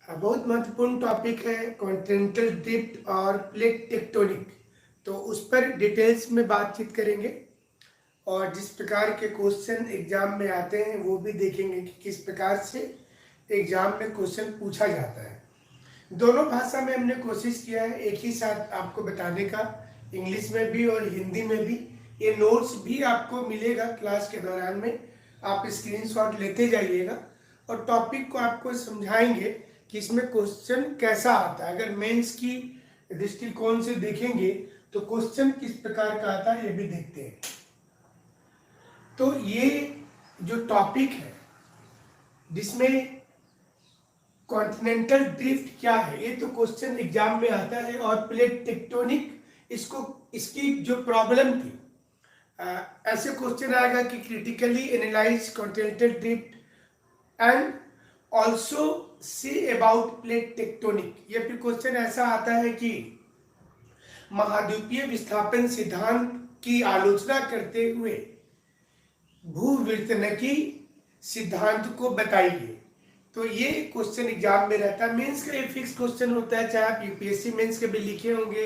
हाँ, बहुत महत्वपूर्ण टॉपिक है कॉन्टिनेंटल ड्रिफ्ट और प्लेट टेक्टोनिक। तो उस पर डिटेल्स में बातचीत करेंगे और जिस प्रकार के क्वेश्चन एग्जाम में आते हैं वो भी देखेंगे कि किस प्रकार से एग्जाम में क्वेश्चन पूछा जाता है। दोनों भाषा में हमने कोशिश किया है एक ही साथ आपको बताने का, इंग्लिश में भी और हिंदी में भी। ये नोट्स भी आपको मिलेगा क्लास के दौरान में, आप स्क्रीनशॉट लेते जाइएगा और टॉपिक को आपको समझाएंगे कि इसमें क्वेश्चन कैसा आता है। अगर मेंस की दृष्टिकोण से देखेंगे तो क्वेश्चन किस प्रकार का आता है ये भी देखते हैं। तो ये जो टॉपिक है जिसमें कॉन्टिनेंटल ड्रिफ्ट क्या है, ये तो क्वेश्चन एग्जाम में आता है। और प्लेट टेक्टोनिक, इसकी जो प्रॉब्लम थी, ऐसे क्वेश्चन आएगा कि critically analyse continental drift and also say about plate tectonic. ये फिर क्वेश्चन ऐसा आता है कि महाद्वीपीय विस्थापन सिद्धांत की आलोचना करते हुए भूविवर्तनिकी सिद्धांत को बताइए। तो ये क्वेश्चन एग्जाम में रहता है। मेंस का ये फिक्स क्वेश्चन होता है, चाहे आप यूपीएससी मेंस के भी लिखे होंगे,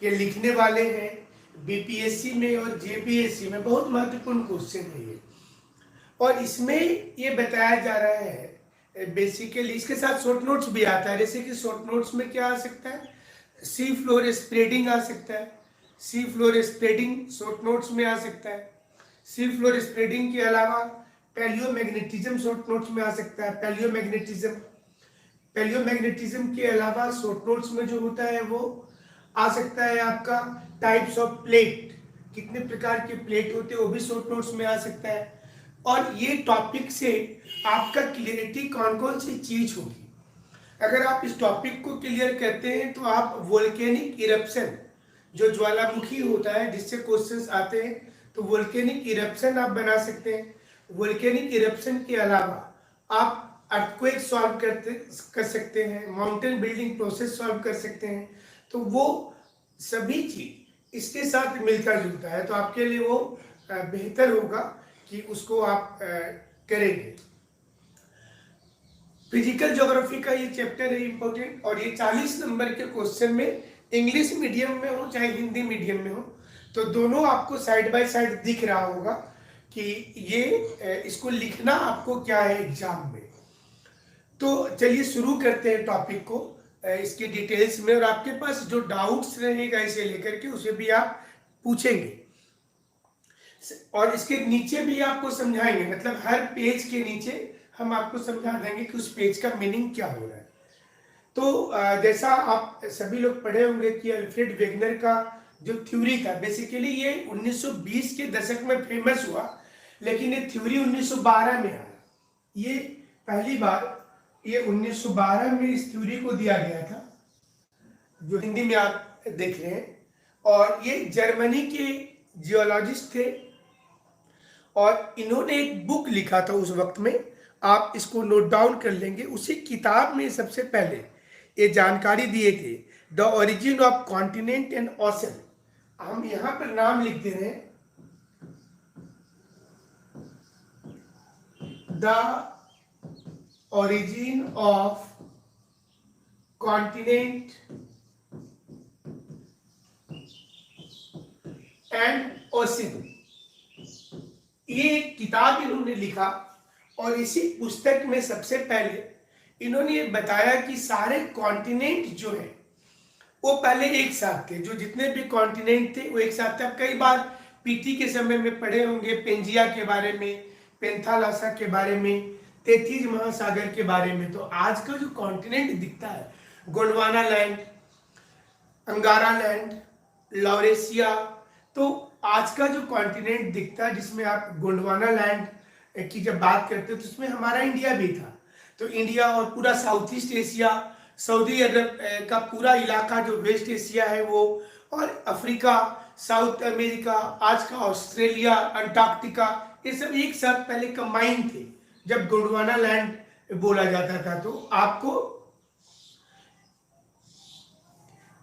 ये लिखने वाले हैं बीपीएससी में और जेपीएससी में। बहुत महत्वपूर्ण क्वेश्चन है ये। और इसमें ये बताया जा रहा है बेसिकली, इसके साथ शॉर्ट नोट्स भी आता है। जैसे कि शॉर्ट नोट्स में क्या आ सकता है, सी फ्लोर स्प्रेडिंग आ सकता है। Sea floor spreading short notes में आ सकता है। सी फ्लोर स्प्रेडिंग के अलावा पैलियोमैग्नेटिज्म शॉर्ट नोट्स में आ सकता है। पैलियोमैग्नेटिज्म के अलावा शॉर्ट नोट्स में जो होता है वो आ सकता है आपका टाइप्स ऑफ प्लेट, कितने प्रकार के प्लेट होते हैं वो भी शॉर्ट नोट्स में आ सकता है। और ये टॉपिक से आपका क्लियरिटी कौन कौन सी चीज होगी, अगर आप इस टॉपिक को क्लियर करते हैं तो आप वोल्केनिक इरप्शन, जो ज्वालामुखी होता है जिससे क्वेश्चंस आते हैं, तो वोल्केनिक इरप्शन आप बना सकते हैं। वोल्केनिक इरप्शन के अलावा आप अर्थक्वेक सॉल्व कर सकते हैं, माउंटेन बिल्डिंग प्रोसेस सॉल्व कर सकते हैं। तो वो सभी चीज इसके साथ मिलता जुलता है, तो आपके लिए वो बेहतर होगा कि उसको आप करेंगे। फिजिकल ज्योग्राफी का ये चैप्टर है इंपॉर्टेंट, और ये 40 नंबर के क्वेश्चन में इंग्लिश मीडियम में हो चाहे हिंदी मीडियम में हो, तो दोनों आपको साइड बाय साइड दिख रहा होगा कि ये इसको लिखना आपको क्या है एग्जाम में। तो चलिए शुरू करते हैं टॉपिक को इसकी डिटेल्स में, और आपके पास जो डाउट्स रहेगा इसे लेकर के उसे भी आप पूछेंगे और इसके नीचे भी आपको समझाएंगे। मतलब हर पेज के नीचे हम आपको समझा देंगे कि उस पेज का मीनिंग क्या हो रहा है। तो जैसा आप सभी लोग पढ़े होंगे कि अल्फ्रेड वेगनर का जो थ्योरी था, बेसिकली ये 1920 के दशक में फेमस हुआ, लेकिन ये थ्योरी 1912 में आया। ये पहली बार ये 1912 में इस थ्योरी को दिया गया था, जो हिंदी में आप देख रहे हैं। और ये जर्मनी के जियोलॉजिस्ट थे और इन्होंने एक बुक लिखा था उस वक्त में, आप इसको नोट डाउन कर लेंगे। उसी किताब में सबसे पहले ये जानकारी दिए थे, the origin of continent and ocean. हम यहां पर नाम लिख दे रहे हैं, the origin of continent and ocean. ये किताब इन्होंने लिखा और इसी पुस्तक में सबसे पहले इन्होंने ये बताया कि सारे कॉन्टिनेंट जो है वो पहले एक साथ थे। जो जितने भी कॉन्टिनेंट थे वो एक साथ थे। आप कई बार पीटी के समय में पढ़े होंगे पेंजिया के बारे में, पेंथालासा के बारे में, तेतीज महासागर के बारे में। तो आज का जो कॉन्टिनेंट दिखता है, गोंडवाना लैंड, अंगारा लैंड, लॉरेशिया, तो आज का जो कॉन्टिनेंट दिखता है जिसमें आप गोंडवाना लैंड की जब बात करते हो तो उसमें हमारा इंडिया भी था। तो इंडिया और पूरा साउथ ईस्ट एशिया, सऊदी अरब का पूरा इलाका जो वेस्ट एशिया है वो, और अफ्रीका, साउथ अमेरिका, आज का ऑस्ट्रेलिया, अंटार्कटिका, ये सब एक साथ पहले कंबाइन थे जब गोंडवाना लैंड बोला जाता था। तो आपको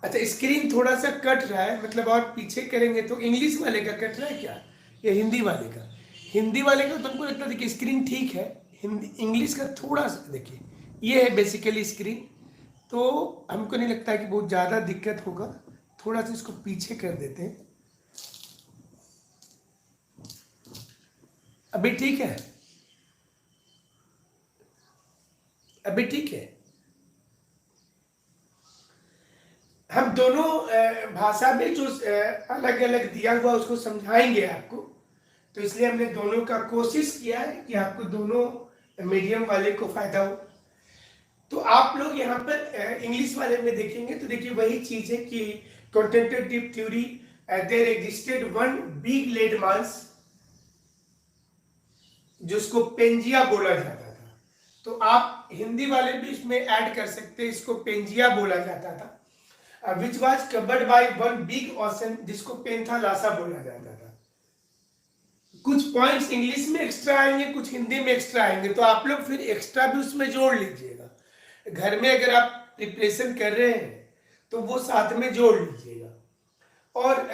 अच्छा, स्क्रीन थोड़ा सा कट रहा है, मतलब और पीछे करेंगे तो इंग्लिश वाले का कट रहा है क्या, या हिंदी वाले का? हिंदी वाले का तुमको लगता है, देखिए स्क्रीन ठीक है, हिंदी इंग्लिश का थोड़ा सा देखिए ये है बेसिकली स्क्रीन। तो हमको नहीं लगता है कि बहुत ज़्यादा दिक्कत होगा, थोड़ा सा इसको पीछे कर देते हैं। अभी ठीक है, अभी ठीक है। हम दोनों भाषा में जो अलग अलग दिया हुआ उसको समझाएंगे आपको, तो इसलिए हमने दोनों का कोशिश किया है कि आपको दोनों मीडियम वाले को फायदा हो। तो आप लोग यहाँ पर इंग्लिश वाले में देखेंगे तो देखिए वही चीज है कि कॉन्टेंटेटिव theory, there existed one big land mass जिसको पेंजिया बोला जाता था। तो आप हिंदी वाले भी इसमें ऐड कर सकते हैं, इसको पेंजिया बोला जाता था। विच was covered by one big ocean जिसको पेंथालासा बोला जाता था। कुछ पॉइंट्स इंग्लिश में एक्स्ट्रा आएंगे, कुछ हिंदी में एक्स्ट्रा आएंगे, तो आप लोग फिर एक्स्ट्रा भी उसमें जोड़ लीजिएगा। घर में अगर आप प्रिपरेशन कर रहे हैं तो वो साथ में जोड़ लीजिएगा। और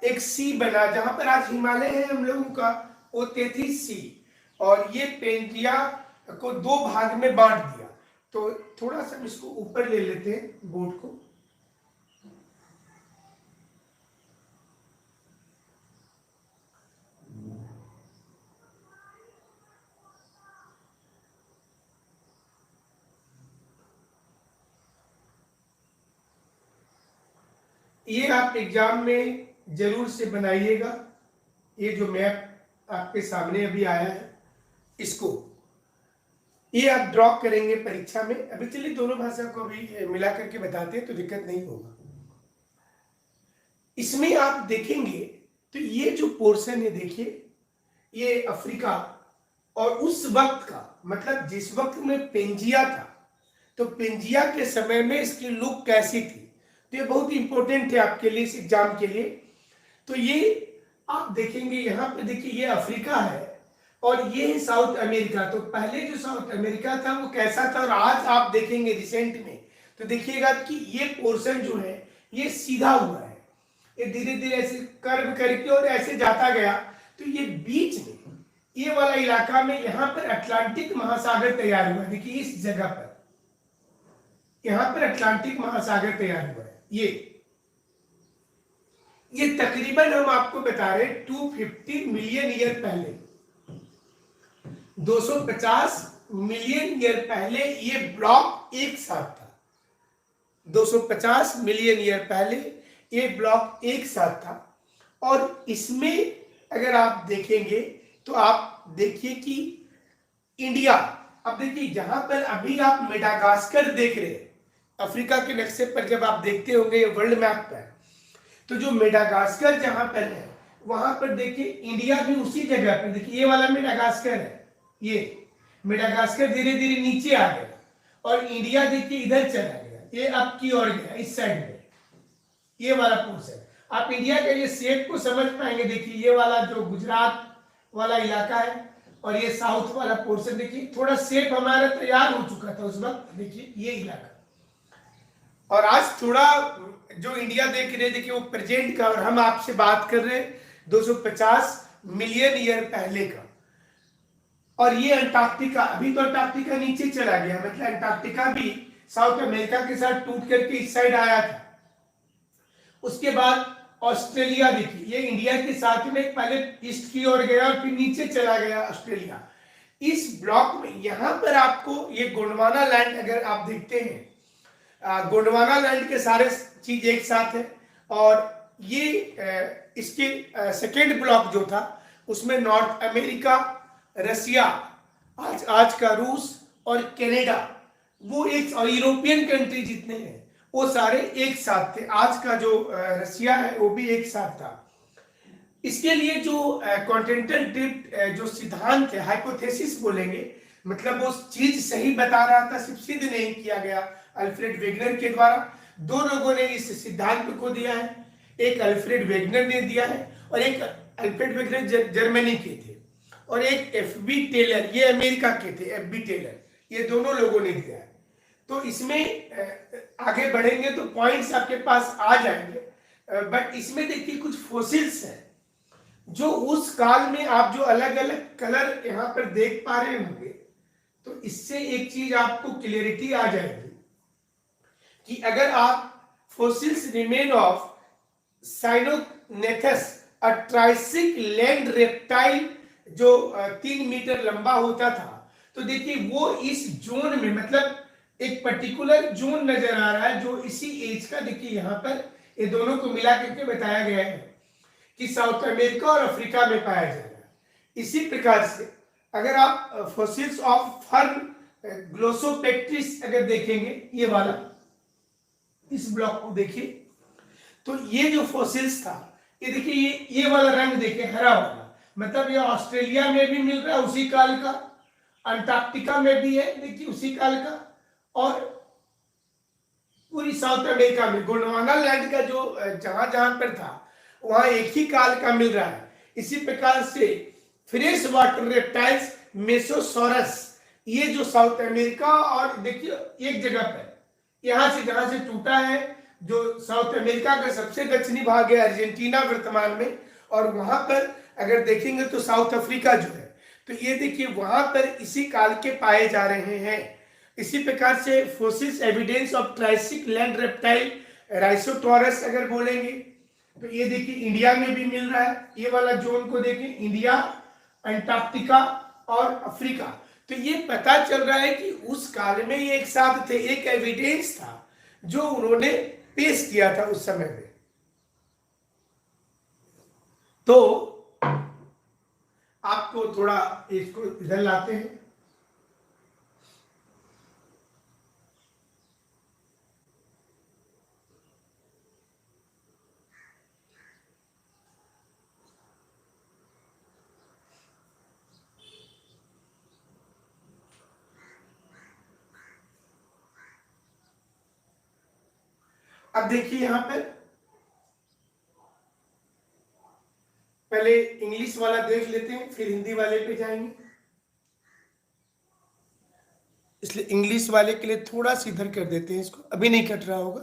एक सी बना जहां पर आज हिमालय है हम लोगों का, वो 33 सी, और ये पेंजिया को दो भाग में बांट दिया। तो थोड़ा सा इसको ऊपर ले लेते हैं बोर्ड को। ये आप एग्जाम में जरूर से बनाइएगा। ये जो मैप आपके सामने अभी आया है, इसको ये आप ड्रॉ करेंगे परीक्षा में। अभी चलिए दोनों भाषा को अभी मिला करके बताते हैं तो दिक्कत नहीं होगा। इसमें आप देखेंगे तो ये जो पोर्शन है, देखिए ये अफ्रीका, और उस वक्त का मतलब जिस वक्त में पेंजिया था, तो पेंजिया के समय में इसकी लुक कैसी थी, तो ये बहुत इंपॉर्टेंट है आपके लिए इस एग्जाम के लिए। तो ये आप देखेंगे यहाँ पे, देखिए ये अफ्रीका है और ये है साउथ अमेरिका। तो पहले जो साउथ अमेरिका था वो कैसा था, और आज आप देखेंगे रिसेंट में तो देखिएगा कि ये पोर्शन जो है ये सीधा हुआ है, ये धीरे धीरे ऐसे कर्व करके और ऐसे जाता गया। तो ये बीच में ये वाला इलाका में यहाँ पर अटलांटिक महासागर तैयार हुआ। देखिए इस जगह पर यहाँ पर अटलांटिक महासागर तैयार हुआ है। ये तकरीबन हम आपको बता रहे 250 मिलियन ईयर पहले, 250 मिलियन ईयर पहले ये ब्लॉक एक साथ था। 250 मिलियन ईयर पहले ये ब्लॉक एक साथ था। और इसमें अगर आप देखेंगे तो आप देखिए कि इंडिया, अब देखिए जहां पर अभी आप मेडागास्कर देख रहे हैं, अफ्रीका के नक्शे पर जब आप देखते होंगे ये वर्ल्ड मैप पर, तो जो मेडागास्कर जहां पर है वहां पर देखिए इंडिया भी उसी जगह पर, देखिए ये वाला मेडागास्कर है, ये मेडागास्कर धीरे धीरे नीचे आ गया और इंडिया देखिए इधर चला गया, ये अब की ओर गया इस साइड में, ये वाला पोर्शन। आप इंडिया के ये शेप को समझ पाएंगे। देखिए ये वाला जो गुजरात वाला इलाका है और ये साउथ वाला पोर्शन, देखिए थोड़ा शेप हमारा तैयार हो चुका था उस वक्त, देखिए ये इलाका। और आज थोड़ा जो इंडिया देख रहे हैं, देखिए वो प्रेजेंट का, और हम आपसे बात कर रहे हैं 250 मिलियन ईयर पहले का। और ये अंटार्कटिका, अभी तो अंटार्कटिका नीचे चला गया, मतलब अंटार्कटिका भी साउथ अमेरिका के साथ टूट करके इस साइड आया था। उसके बाद ऑस्ट्रेलिया, देखिए ये इंडिया के साथ में पहले ईस्ट की ओर गया और फिर नीचे चला गया ऑस्ट्रेलिया। इस ब्लॉक में यहाँ पर आपको ये गोंडवाना लैंड अगर आप देखते हैं, गोंडवाना लैंड के सारे चीज एक साथ है। और ये इसके सेकेंड ब्लॉक जो था उसमें नॉर्थ अमेरिका, रसिया, आज का रूस और कनाडा, वो एक, और यूरोपियन कंट्री जितने हैं वो सारे एक साथ थे। आज का जो रसिया है वो भी एक साथ था। इसके लिए जो कॉन्टिनेंटल ड्रिफ्ट जो सिद्धांत है, हाइपोथेसिस बोलेंगे, मतलब वो चीज सही बता रहा था, सिर्फ सिद्ध नहीं किया गया अल्फ्रेड वेगनर के द्वारा। दो लोगों ने इस सिद्धांत को दिया है, एक अल्फ्रेड वेगनर ने दिया है और एक अल्फ्रेड वेगनर जर्मनी के थे, और एक एफ.बी. टेलर, ये अमेरिका के थे, एफ.बी. टेलर, ये दोनों लोगों ने दिया है। तो इसमें आगे बढ़ेंगे तो पॉइंट्स आपके पास आ जाएंगे, बट इसमें देखिए कुछ फोसिल्स हैं जो उस काल में आप जो अलग अलग कलर यहाँ पर देख पा रहे होंगे, तो इससे एक चीज आपको क्लियरिटी आ जाएगी कि अगर आप fossils remain of Cynognathus a Triassic land reptile जो 3 मीटर लंबा होता था, तो देखिए वो इस जोन में, मतलब एक पर्टिकुलर जोन नजर आ रहा है जो इसी एज का, देखिए यहां पर ये दोनों को मिला करके बताया गया है कि साउथ अमेरिका और अफ्रीका में पाया जा रहा है। इसी प्रकार से अगर आप फोसिल्स ऑफ फर्न ग्लोसोपेक्ट्रिस अगर देखेंगे, ये वाला, इस ब्लॉक को देखिए, तो ये जो फोसिल्स था, ये देखिए ये वाला रंग देखिए हरा वाला, मतलब ये ऑस्ट्रेलिया में भी मिल रहा है उसी काल का, अंटार्कटिका में भी है देखिए उसी काल का, और पूरी साउथ अमेरिका में गोंडवाना लैंड का जो जहां जहां पर था वहां एक ही काल का मिल रहा है। इसी प्रकार से फ्रेश वाटर रेप्टाइल्स मेसोसॉरस, ये जो साउथ अमेरिका और देखिए एक जगह पर यहां से जहां से टूटा है, जो साउथ अमेरिका का सबसे दक्षिणी भाग है अर्जेंटीना वर्तमान में, और वहां पर अगर देखेंगे तो साउथ अफ्रीका जो है, तो ये देखिए वहां पर इसी काल के पाए जा रहे हैं। इसी प्रकार से fossils evidence of Triassic land reptile राइसोटोरस अगर बोलेंगे तो ये देखिए इंडिया में भी मिल रहा है, ये वाला जोन को देखिए, इंडिया, अंटार्कटिका और अफ्रीका। तो ये पता चल रहा है कि उस काल में ये एक साथ थे, एक एविडेंस था जो उन्होंने पेश किया था उस समय में। तो आपको थोड़ा इसको इधर लाते हैं। अब देखिए यहां पर पहले इंग्लिश वाला देख लेते हैं, फिर हिंदी वाले पे जाएंगे। इसलिए इंग्लिश वाले के लिए थोड़ा सा इधर कर देते हैं इसको, अभी नहीं कट रहा होगा।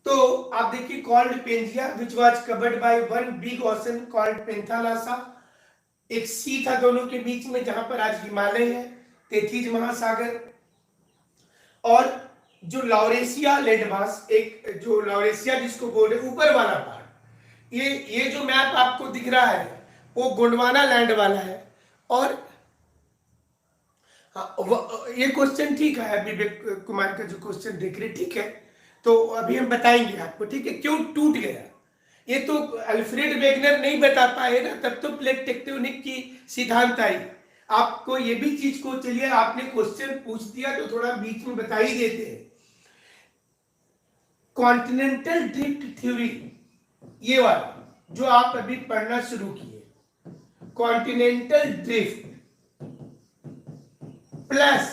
तो आप देखिए called Pangaea which was covered by one big ocean called Panthalassa, एक सी था दोनों के बीच में जहां पर आज हिमालय है, तेथीज महासागर, और जो लॉरेशिया लैंडमास, एक जो लॉरेशिया जिसको बोल रहे ऊपर वाला पार्ट, ये जो मैप आपको दिख रहा है वो गोंडवाना लैंड वाला है। और ये क्वेश्चन ठीक है, विवेक कुमार का जो क्वेश्चन देख रहे ठीक है, तो अभी हम बताएंगे आपको, ठीक है, क्यों टूट गया। ये तो अल्फ्रेड वेगनर नहीं बता पाए ना, तब तो प्लेट टेक्टोनिक की सिद्धांत आई। आपको ये भी चीज को, चलिए आपने क्वेश्चन पूछ दिया तो थोड़ा बीच में बता ही देते हैं। कॉन्टिनेंटल ड्रिफ्ट थ्योरी, ये वाला जो आप अभी पढ़ना शुरू किए, कॉन्टिनेंटल ड्रिफ्ट प्लस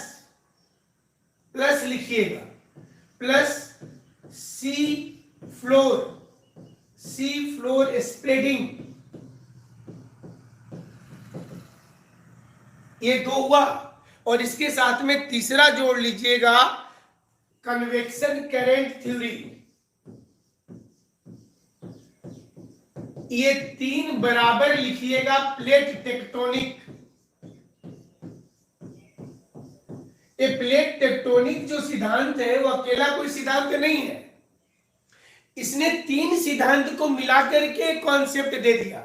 प्लस लिखिएगा, प्लस सी फ्लोर स्प्रेडिंग, ये दो हुआ, और इसके साथ में तीसरा जोड़ लीजिएगा कन्वेक्शन करंट थ्योरी, ये तीन बराबर लिखिएगा प्लेट टेक्टोनिक। ये प्लेट टेक्टोनिक जो सिद्धांत है वो अकेला कोई सिद्धांत नहीं है, इसने तीन सिद्धांत को मिलाकर के कॉन्सेप्ट दे दिया।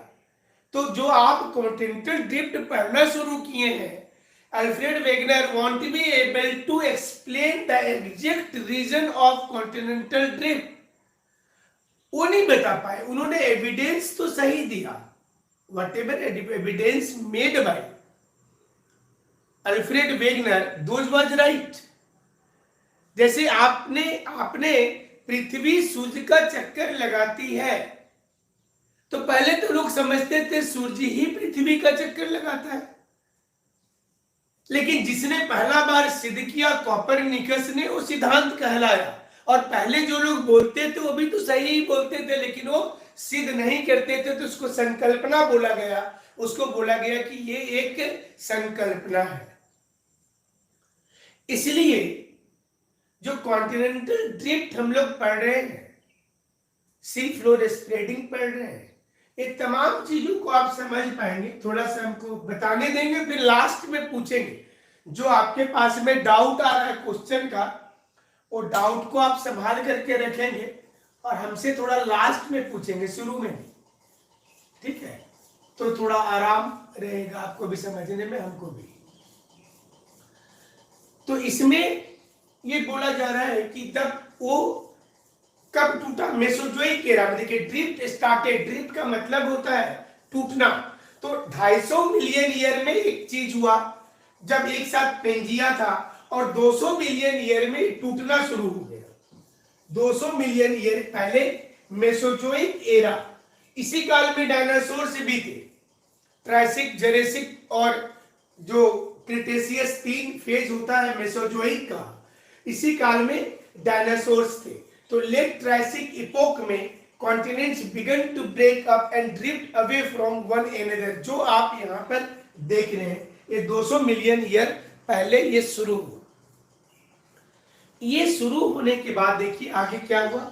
तो जो आप कॉन्टिनेंटल ड्रिफ्ट पढ़ना शुरू किए हैं, Alfred Wegener want to be able to explain the exact reason of continental drift, वो नहीं बता पाए। उन्होंने एविडेंस तो सही दिया, whatever evidence made by Alfred Wegener, those was right. जैसे आपने पृथ्वी सूर्य का चक्कर लगाती है, तो पहले तो लोग समझते थे सूर्य ही पृथ्वी का चक्कर लगाता है, लेकिन जिसने पहला बार सिद्ध किया कोपरनिकस ने, वो सिद्धांत कहलाया। और पहले जो लोग बोलते थे वो भी तो सही ही बोलते थे, लेकिन वो सिद्ध नहीं करते थे, तो उसको संकल्पना बोला गया। उसको बोला गया कि ये एक संकल्पना है। इसलिए जो कॉन्टिनेंटल ड्रिफ्ट हम लोग पढ़ रहे हैं, सी फ्लोर स्प्रेडिंग पढ़ रहे हैं, ये तमाम चीजों को आप समझ पाएंगे, थोड़ा सा हमको बताने देंगे, फिर लास्ट में पूछेंगे। जो आपके पास में डाउट आ रहा है क्वेश्चन का, वो डाउट को आप संभाल करके रखेंगे और हमसे थोड़ा लास्ट में पूछेंगे, शुरू में नहीं, ठीक है? तो थोड़ा आराम रहेगा आपको भी समझने में, हमको भी। तो इसमें ये बोला जा रहा है कि जब वो कब टूटा, मेसोजोइक एरा में। देखिए ड्रिफ्ट स्टार्टेड, ड्रिफ्ट का मतलब होता है टूटना। तो 250 मिलियन ईयर में एक चीज हुआ जब एक साथ पेंजिया था, और 200 मिलियन ईयर में टूटना शुरू हो गया। 200 मिलियन ईयर पहले मेसोजोइक एरा। इसी काल में डायनासोर्स भी थे, ट्रायसिक, जरेसिक और जो क्रिटेशियस, 3 फेज होता है मेसोजोइक का। इसी काल में डायनासोर्स थे। तो लेट ट्रायसिक इपोक में continents began to break up and drift away from one another. जो आप यहाँ पर देख रहे हैं, ये 200 मिलियन ईयर पहले ये शुरू हुआ। ये शुरू होने के बाद देखिए आगे क्या हुआ।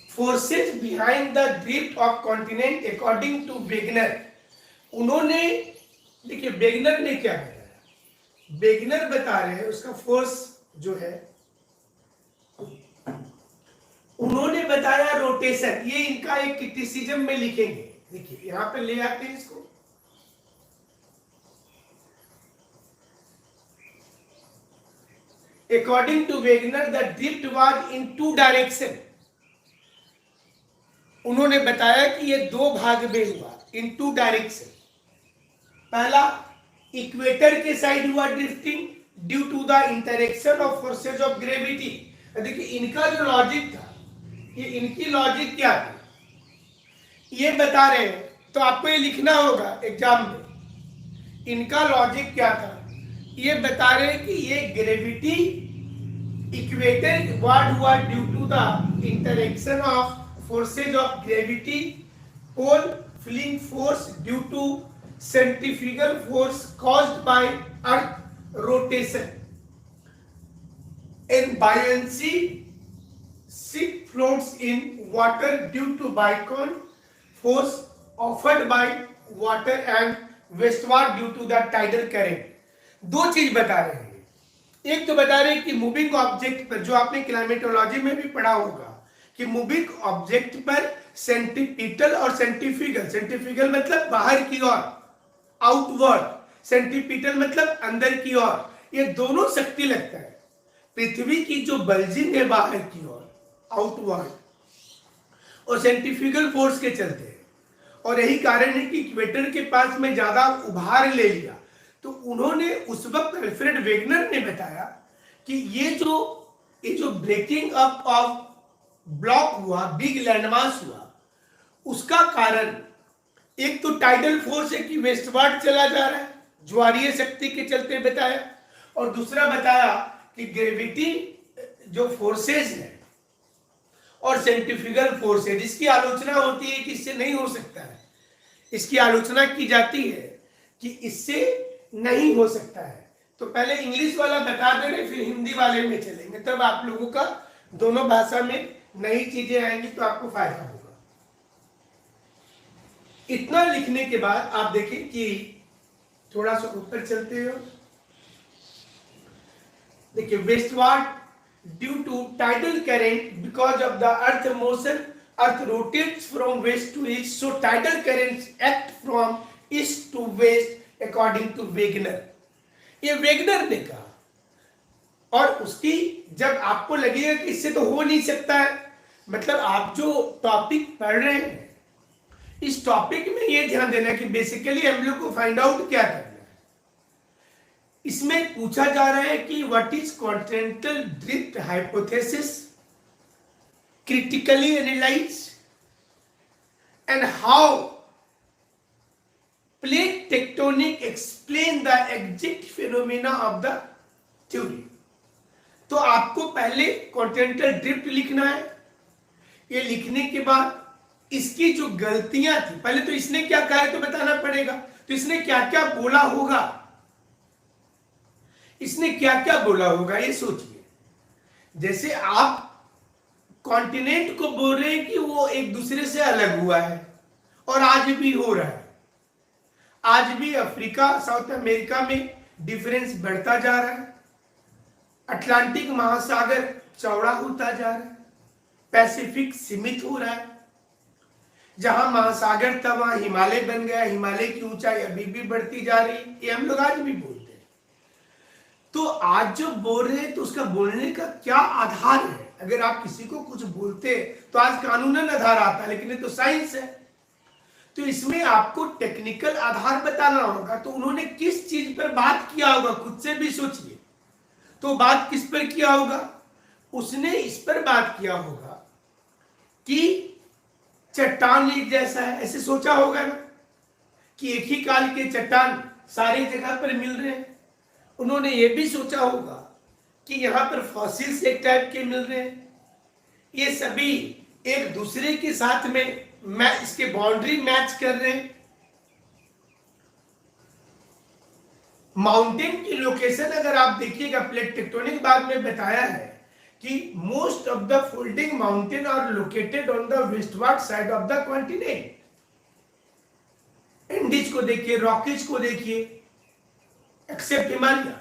Forces behind the drift of continent according to Wegener. उन्होंने, देखिए वेगनर ने क्या बताया, वेगनर बता रहे हैं उसका फोर्स जो है, उन्होंने बताया रोटेशन। ये इनका एक क्रिटिसिज्म में लिखेंगे, देखिए यहां पे ले आते हैं इसको। According to Wegener the drift was in 2 direction. उन्होंने बताया कि ये 2 भाग में हुआ, इन 2 डायरेक्शन। पहला, इक्वेटर के साइड हुआ drifting due to the interaction of forces of gravity. देखिए इनका जो लॉजिक था, ये इनकी लॉजिक क्या थी ये बता रहे हैं, तो आपको ये लिखना होगा एग्जाम में। इनका लॉजिक क्या था ये बता रहे हैं कि ये ग्रेविटी इक्वेटर वार्ड हुआ due to the interaction of forces of gravity, pole filling force due to centrifugal force caused by earth rotation, and buoyancy ship floats in water due to Bacon force offered by water and westward due to the tidal current। 2 चीज बता रहे हैं। एक तो बता रहे हैं कि मूविंग ऑब्जेक्ट पर, जो आपने क्लाइमेटोलॉजी में भी पढ़ा होगा कि मूविंग ऑब्जेक्ट पर सेंट्रीपिटल और सेंट्रीफ्यूगल, सेंट्रीफ्यूगल मतलब बाहर की ओर, आउटवर्ड, सेंट्रीपिटल मतलब अंदर की ओर, ये दोनों शक्ति लगता है। पृथ्वी की जो बल्जिंग है बाहर की ओर, आउटवर्ड, और सेंट्रीफ्यूगल फोर्स के चलते हैं। और यही कारण है कि इक्वेटर के पास में ज्यादा उभार ले लिया। तो उन्होंने उस वक्त अल्फ्रेड वेगनर ने बताया कि ये जो ब्रेकिंग अप ऑफ ब्लॉक हुआ, बिग लैंडमास हुआ, उसका कारण एक तो टाइडल फोर्स है कि वेस्टवर्ड चला जा रहा है, ज्वारीय शक्ति के चलते बताया, और दूसरा बताया कि ग्रेविटी जो फोर्सेस है और सेंट्रीफ्यूगल फोर्स है, जिसकी आलोचना होती है कि इससे नहीं हो सकता है, इसकी आलोचना की जाती है कि इससे नहीं हो सकता है। तो पहले इंग्लिश वाला बता दे रहे, फिर हिंदी वाले में चलेंगे, तब आप लोगों का दोनों भाषा में नई चीजें आएंगी तो आपको फायदा होगा। इतना लिखने के बाद आप देखें कि थोड़ा सा ऊपर चलते हो, देखिए westward due to tidal current because of the earth motion, earth rotates from west to east, so tidal currents act from east to west according to Wegener. ये वेगनर ने कहा, और उसकी जब आपको लगेगा कि इससे तो हो नहीं सकता है, मतलब आप जो टॉपिक पढ़ रहे हैं इस टॉपिक में ये ध्यान देना कि बेसिकली हम लोग को फाइंड आउट क्या करना है। इसमें पूछा जा रहा है कि what is continental drift hypothesis, critically analyse, and how plate tectonic explain the exact phenomena of the theory. तो आपको पहले कॉन्टिनेंटल ड्रिफ्ट लिखना है। ये लिखने के बाद इसकी जो गलतियां थी, पहले तो इसने क्या कहा है तो बताना पड़ेगा। तो इसने क्या क्या बोला होगा, इसने क्या क्या बोला होगा ये सोचिए। जैसे आप कॉन्टिनेंट को बोल रहे हैं कि वो एक दूसरे से अलग हुआ है, और आज भी हो रहा है। आज भी अफ्रीका साउथ अमेरिका में डिफरेंस बढ़ता जा रहा है। अटलांटिक महासागर चौड़ा होता जा रहा है, पैसिफिक सीमित हो रहा है। जहां महासागर था वहां हिमालय बन गया, हिमालय की ऊंचाई अभी भी बढ़ती जा रही है। ये हम लोग आज भी बोलते हैं। तो आज जो बोल रहे हैं तो उसका बोलने का क्या आधार है? अगर आप किसी को कुछ बोलते तो आज कानूनन आधार आता है, लेकिन ये तो साइंस है। तो इसमें आपको टेक्निकल आधार बताना होगा। तो उन्होंने किस चीज पर बात किया होगा, खुद से भी सोचिए। तो बात किस पर किया होगा? उसने इस पर बात किया होगा कि चट्टान एक जैसा है, ऐसे सोचा होगा ना, कि एक ही काल के चट्टान सारी जगह पर मिल रहे हैं। उन्होंने ये भी सोचा होगा कि यहां पर फॉसिल्स एक टाइप के मिल रहे हैं, ये सभी एक दूसरे के साथ में इसके बाउंड्री मैच कर रहे हैं। माउंटेन की लोकेशन अगर आप देखिएगा, प्लेट टेक्टोनिक बाद में बताया है कि most of the folding mountain are located on the westward side of the continent. Andes को देखिए, रॉकीज को देखिए, एक्सेप्ट हिमालय।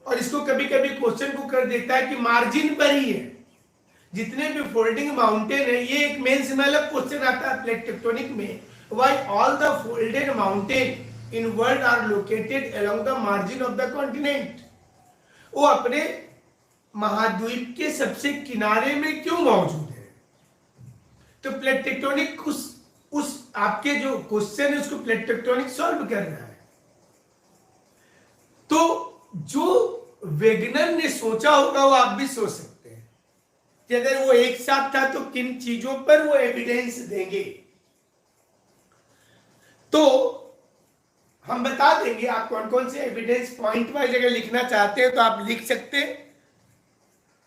और इसको कभी कभी क्वेश्चन को कर देता है कि मार्जिन पर ही है जितने भी फोल्डिंग माउंटेन है। ये एक मेंस में अलग क्वेश्चन आता है प्लेट टेक्टोनिक में, why all the folded mountain in world are located along the margin of the continent. वो अपने महाद्वीप के सबसे किनारे में क्यों मौजूद है? तो प्लेट टेक्टोनिक उस आपके जो क्वेश्चन है उसको प्लेट टेक्टोनिक सॉल्व कर रहा है। तो जो वेगनर ने सोचा होगा वो आप भी सोच सकते हैं कि अगर वो एक साथ था तो किन चीजों पर वो एविडेंस देंगे। तो हम बता देंगे, आप कौन कौन से एविडेंस पॉइंट वाइज अगर लिखना चाहते हैं तो आप लिख सकते हैं।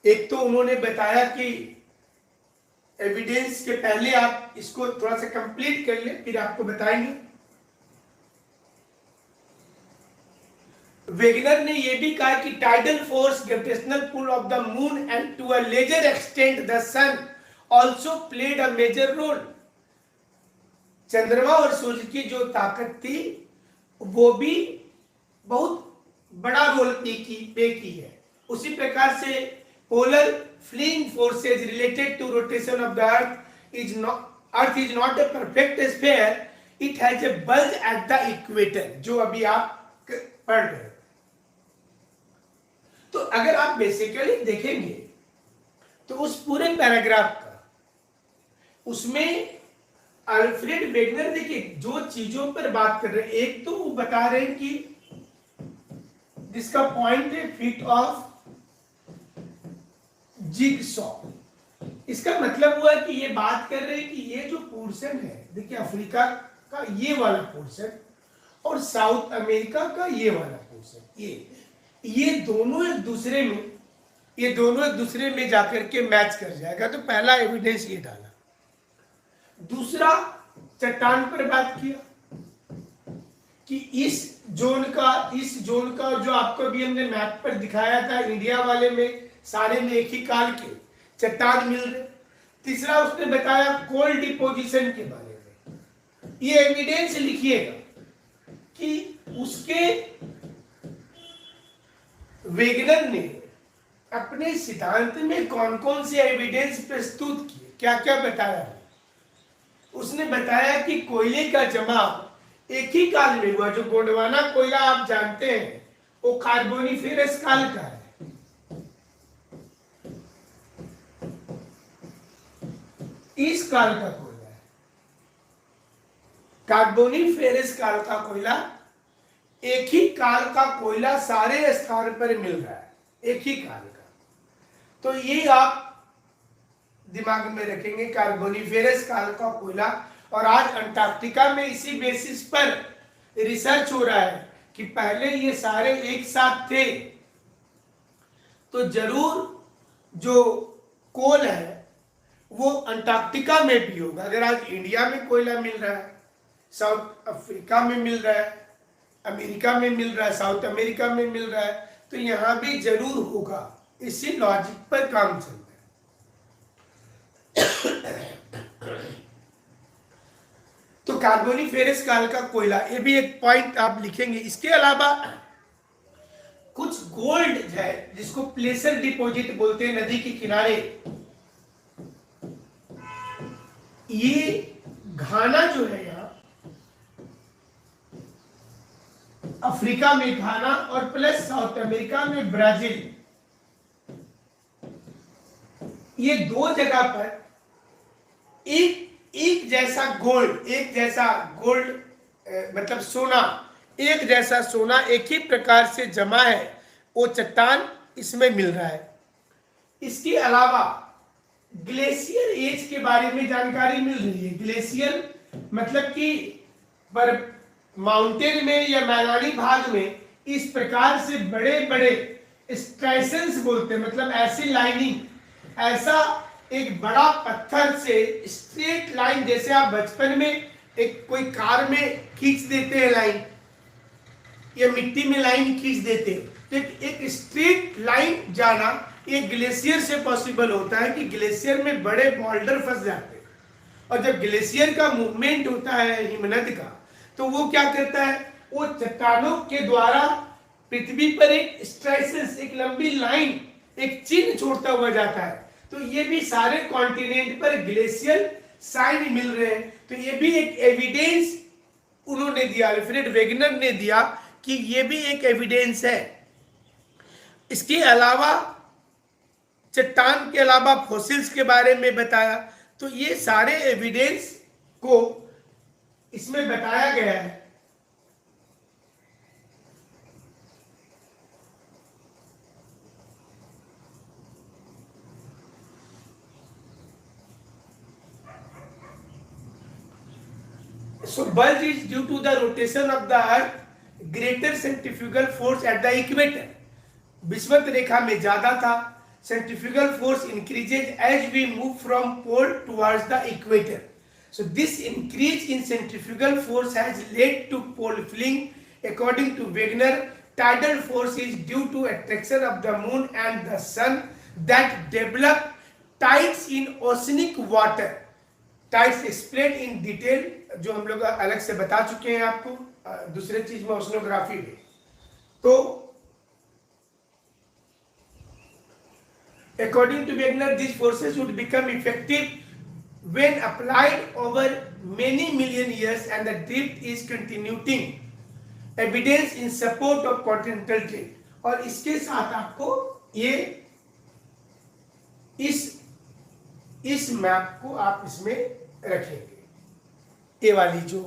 एक तो उन्होंने बताया कि एविडेंस के पहले आप इसको थोड़ा सा कंप्लीट कर ले, फिर आपको बताएंगे। वेगनर ने यह भी कहा कि tidal force, gravitational pull of the moon and to a lesser extent the sun also played a major role. चंद्रमा और सूर्य की जो ताकत थी वो भी बहुत बड़ा रोल पे की है। उसी प्रकार से polar fling forces related to rotation of the earth is not a perfect sphere, it has a bulge at the equator, जो अभी आप पढ़ रहे। तो अगर आप बेसिकली देखेंगे तो उस पूरे पैराग्राफ का, उसमें अल्फ्रेड वेगनर देखिए जो चीजों पर बात कर रहे हैं, एक तो वो बता रहे हैं कि जिसका पॉइंट है फीट ऑफ जिगसॉ। इसका मतलब हुआ कि ये बात कर रहे हैं कि ये जो पोर्शन है, देखिए अफ्रीका का ये वाला पोर्शन और साउथ अमेरिका का ये वाला पोर्शन, ये दोनों एक दूसरे में जाकर के मैच कर जाएगा। तो पहला एविडेंस ये डाला। दूसरा, चट्टान पर बात किया कि इस जोन का जो आपको भी हमने मैप पर दिखाया था, इंडिया वाले में सारे में एक ही काल के चट्टान मिल रहे। तीसरा, उसने बताया कोल डिपोजिशन के बारे में। ये एविडेंस लिखिएगा कि उसके वेगनर ने अपने सिद्धांत में कौन कौन से एविडेंस प्रस्तुत किए, क्या क्या बताया। उसने बताया कि कोयले का जमाव एक ही काल में हुआ। जो गोंडवाना कोयला आप जानते हैं वो कार्बोनिफेरस काल का है। इस काल का कोयला है, कार्बोनिफेरस काल का कोयला। एक ही काल का कोयला सारे स्थान पर मिल रहा है, एक ही काल का। तो ये आप दिमाग में रखेंगे, कार्बोनिफेरस काल का कोयला। और आज अंटार्कटिका में इसी बेसिस पर रिसर्च हो रहा है कि पहले ये सारे एक साथ थे, तो जरूर जो कोल है वो अंटार्कटिका में भी होगा। अगर आज इंडिया में कोयला मिल रहा है, साउथ अफ्रीका में मिल रहा है, अमेरिका में मिल रहा है, साउथ अमेरिका में मिल रहा है, तो यहां भी जरूर होगा। इससे लॉजिक पर काम चलता है। तो कार्बोनिफेरस काल का कोयला, ये भी एक पॉइंट आप लिखेंगे। इसके अलावा कुछ गोल्ड है जिसको प्लेसर डिपॉजिट बोलते हैं नदी के किनारे, ये घाना जो है यहाँ अफ्रीका में घाना और प्लस साउथ अमेरिका में ब्राजील, ये दो जगह पर एक जैसा गोल्ड मतलब सोना, एक जैसा सोना एक ही प्रकार से जमा है, वो चट्टान इसमें मिल रहा है। इसके अलावा ग्लेशियर एज के बारे में जानकारी मिल रही है। ग्लेशियर मतलब कि पर माउंटेन में या मैदानी भाग में इस प्रकार से बड़े बड़े स्ट्रेसेंस बोलते हैं, मतलब ऐसी लाइनिंग, ऐसा एक बड़ा पत्थर से स्ट्रेट लाइन, जैसे आप बचपन में एक कोई कार में खींच देते हैं लाइन या मिट्टी में लाइन खींच देते हैं, तो एक स्ट्रेट लाइन जाना ये ग्लेशियर से पॉसिबल होता है कि ग्लेशियर में बड़े बोल्डर फंस जाते हैं। और जब ग्लेशियर का मूवमेंट होता है हिमनद का, तो वो क्या करता है, वो चट्टानों के द्वारा पृथ्वी पर एक स्ट्रेसेस, एक लंबी लाइन, एक चिन्ह छोड़ता हुआ जाता है। तो ये भी सारे कॉन्टिनेंट पर ग्लेशियर साइन मिल रहे हैं। तो ये भी एक एविडेंस उन्होंने दिया, अल्फ्रेड वेगनर ने दिया कि ये भी एक एविडेंस है। इसके अलावा चट्टान के अलावा फॉसिल्स के बारे में बताया, तो ये सारे एविडेंस को इसमें बताया गया है। So bulge is due to the rotation of the earth, greater centrifugal force at the equator. विषुवत रेखा में ज्यादा था, centrifugal force increases as we move from pole towards the equator. So this increase in centrifugal force has led to pole filling. According to Wegener, tidal force is due to attraction of the moon and the sun that develop tides in oceanic water. Tides explained in detail, जो हम लोग अलग से बता चुके हैं आपको दूसरे चीज में, ओशनोग्राफी में। तो according to Wegener, these forces would become effective when applied over many million years and the drift is continuing, evidence in support of continental trade. और इसके साथ आपको ये इस मैप को आप इसमें रखेंगे, ये वाली जो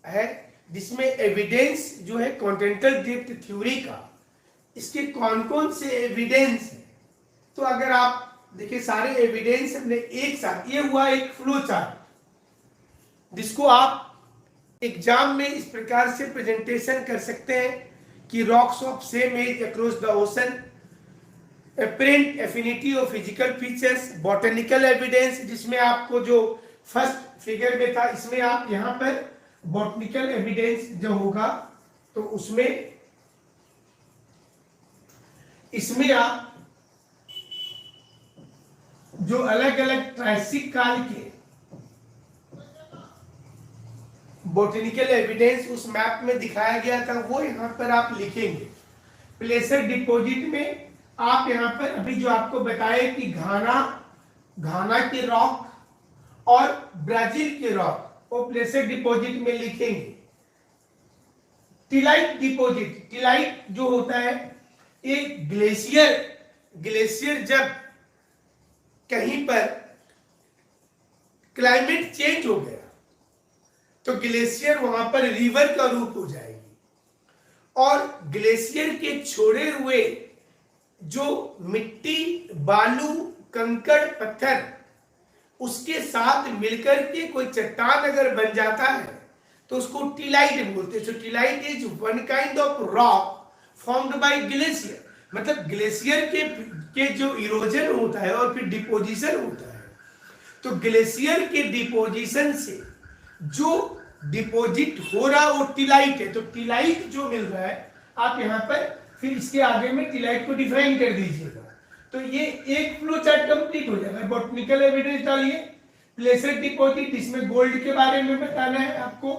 है जिसमें एविडेंस जो है कॉन्टिनेंटल ड्रिफ्ट थ्योरी का, इसके कौन कौन से एविडेंस है। तो अगर आप देखिए सारे एविडेंस हमने एक साथ, ये हुआ एक फ्लो चार्ट जिसको आप एग्जाम में इस प्रकार से प्रेजेंटेशन कर सकते हैं कि rocks of same age across the ocean, apparent affinity of physical features, botanical evidence, जिसमें आपको जो फर्स्ट फिगर में था, इसमें आप यहाँ पर बॉटनिकल एविडेंस जो होगा तो इसमें आप जो अलग अलग ट्राइसिक काल के बॉटनिकल एविडेंस उस मैप में दिखाया गया था, वो यहाँ पर आप लिखेंगे। प्लेसर डिपॉजिट में आप यहाँ पर अभी जो आपको बताए कि घाना के रॉक और ब्राजील के रॉक, वो प्लेसर डिपॉजिट में लिखेंगे। टिलाइट डिपॉजिट, टिलाइट जो होता है एक ग्लेशियर जब कहीं पर क्लाइमेट चेंज हो गया तो ग्लेशियर वहां पर रिवर का रूप हो जाएगी, और ग्लेशियर के छोड़े हुए जो मिट्टी, बालू, कंकड़, पत्थर, उसके साथ मिलकर के कोई चट्टान अगर बन जाता है तो उसको टिलाइट बोलते हैं। So tillite is one kind of rock formed by glacier, मतलब ग्लेशियर के जो इरोजन होता है और फिर डिपोजिशन होता है, तो ग्लेशियर के डिपोजिशन से जो डिपॉजिट हो रहा वो टिलाइट है। तो टिलाइट जो मिल रहा है, आप यहाँ पर फिर इसके आगे में टिलाइट को डिफाइन कर दीजिएगा। तो ये एक फ्लो चार्ट कंप्लीट हो जाएगा। बॉटनिकल एविडेंस डालिए, प्लेसर डिपॉजिट, इसमें गोल्ड के बारे में बताना है आपको।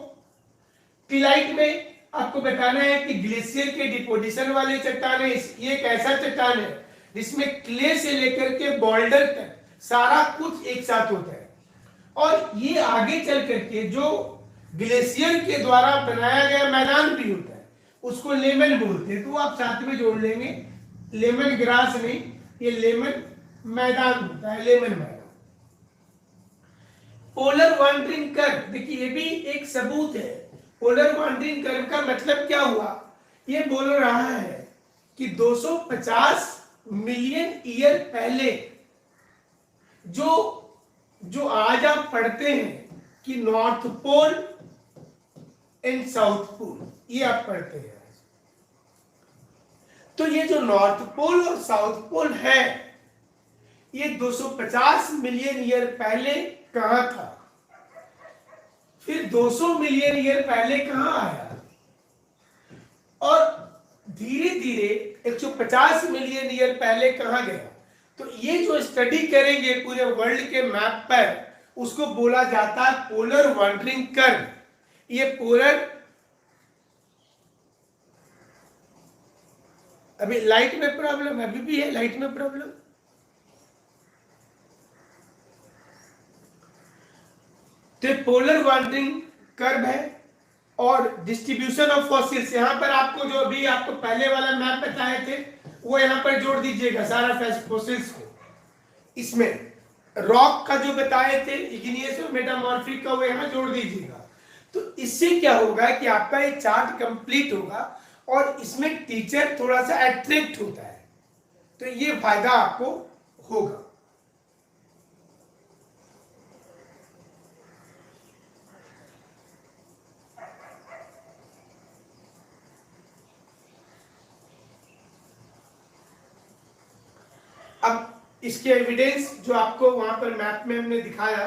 टिलाइट में आपको बताना है कि ग्लेशियर के डिपोजिशन वाले चट्टान है, ये एक ऐसा चट्टान है जिसमें क्ले से लेकर के बोल्डर तक सारा कुछ एक साथ होता है। और ये आगे चल करके जो ग्लेशियर के द्वारा बनाया गया मैदान भी होता है, उसको लेमन बोलते हैं। तो आप साथ में जोड़ लेंगे, लेमन ग्रास नहीं, ये लेमन मैदान होता है, लेमन मैदान। पोलर वांडरिंग कर्व, देखिए ये भी एक सबूत है। पोलर वांडरिंग कर्व का मतलब क्या हुआ, ये बोल रहा है कि 250 मिलियन ईयर पहले जो आज आप पढ़ते हैं कि north pole and south pole, ये आप पढ़ते हैं। तो ये जो नॉर्थ पोल और साउथ पोल है, ये 250 मिलियन ईयर पहले कहां था, फिर 200 मिलियन ईयर पहले कहां आया, और धीरे धीरे 150 मिलियन ईयर पहले कहां गया। तो ये जो स्टडी करेंगे पूरे वर्ल्ड के मैप पर, उसको बोला जाता है पोलर वांडरिंग कर्व। ये पोलर, अभी लाइट में प्रॉब्लम, अभी भी है लाइट में प्रॉब्लम। तो पोलर वांडरिंग कर्व है। और डिस्ट्रीब्यूशन ऑफ फॉसिल्स, यहां पर आपको जो अभी आपको पहले वाला मैप बताए थे वो यहां पर जोड़ दीजिएगा सारा फॉसिल्स को। इसमें रॉक का जो बताए थे इग्नियस और मेटामॉर्फिक का, वो यहां जोड़ दीजिएगा। तो इससे क्या होगा कि आपका ये चार्ट कंप्लीट होगा और इसमें टीचर थोड़ा सा अट्रैक्ट होता है, तो ये फायदा आपको होगा। अब इसके एविडेंस जो आपको वहां पर मैप में हमने दिखाया,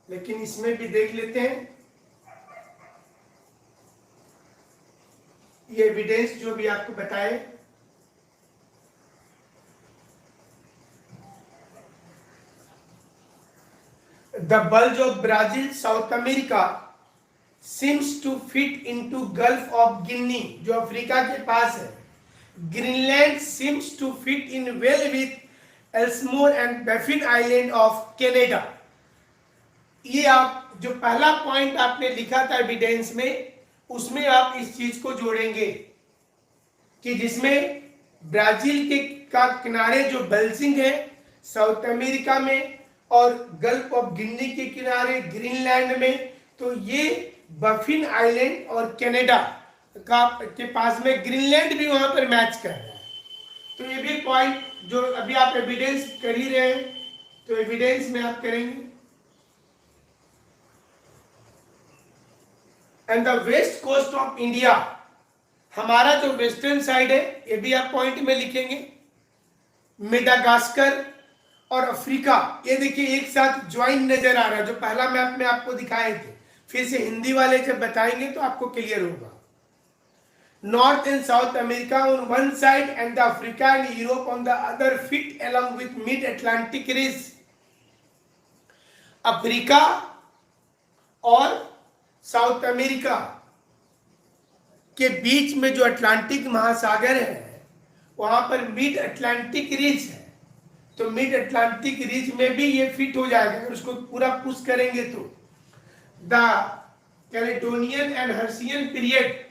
लेकिन इसमें भी देख लेते हैं। ये एविडेंस जो भी आपको बताए, the bulge of Brazil South America seems to fit into Gulf of Guinea, जो अफ्रीका के पास है। Greenland seems to fit in well with Ellesmere and Baffin island of Canada. ये आप जो पहला पॉइंट आपने लिखा था एविडेंस में, उसमें आप इस चीज को जोड़ेंगे कि जिसमें ब्राजील के का किनारे जो बल्जिंग है साउथ अमेरिका में, और गल्फ ऑफ गिनी के किनारे ग्रीनलैंड में, तो ये बफिन आइलैंड और कनाडा का के पास में ग्रीनलैंड भी वहां पर मैच कर रहा है। तो ये भी पॉइंट जो अभी आप एविडेंस कर ही रहे हैं, तो एविडेंस में आप करेंगे। And the west coast of India, हमारा जो वेस्टर्न साइड है, ये भी आप पॉइंट में लिखेंगे। मेडागास्कर और अफ्रीका, ये देखिए एक साथ ज्वाइन नजर आ रहा है, जो पहला मैप में आपको दिखाए थे। फिर से हिंदी वाले जब बताएंगे तो आपको क्लियर होगा। North and South America on one side and the Africa and Europe on the other fit along with mid-Atlantic ridge. Africa और साउथ अमेरिका के बीच में जो अटलांटिक महासागर है, वहां पर मिड अटलांटिक रिज है। तो मिड अटलांटिक रिज में भी ये फिट हो जाएगा अगर उसको पूरा पुश करेंगे तो। The Caledonian and Hercynian period,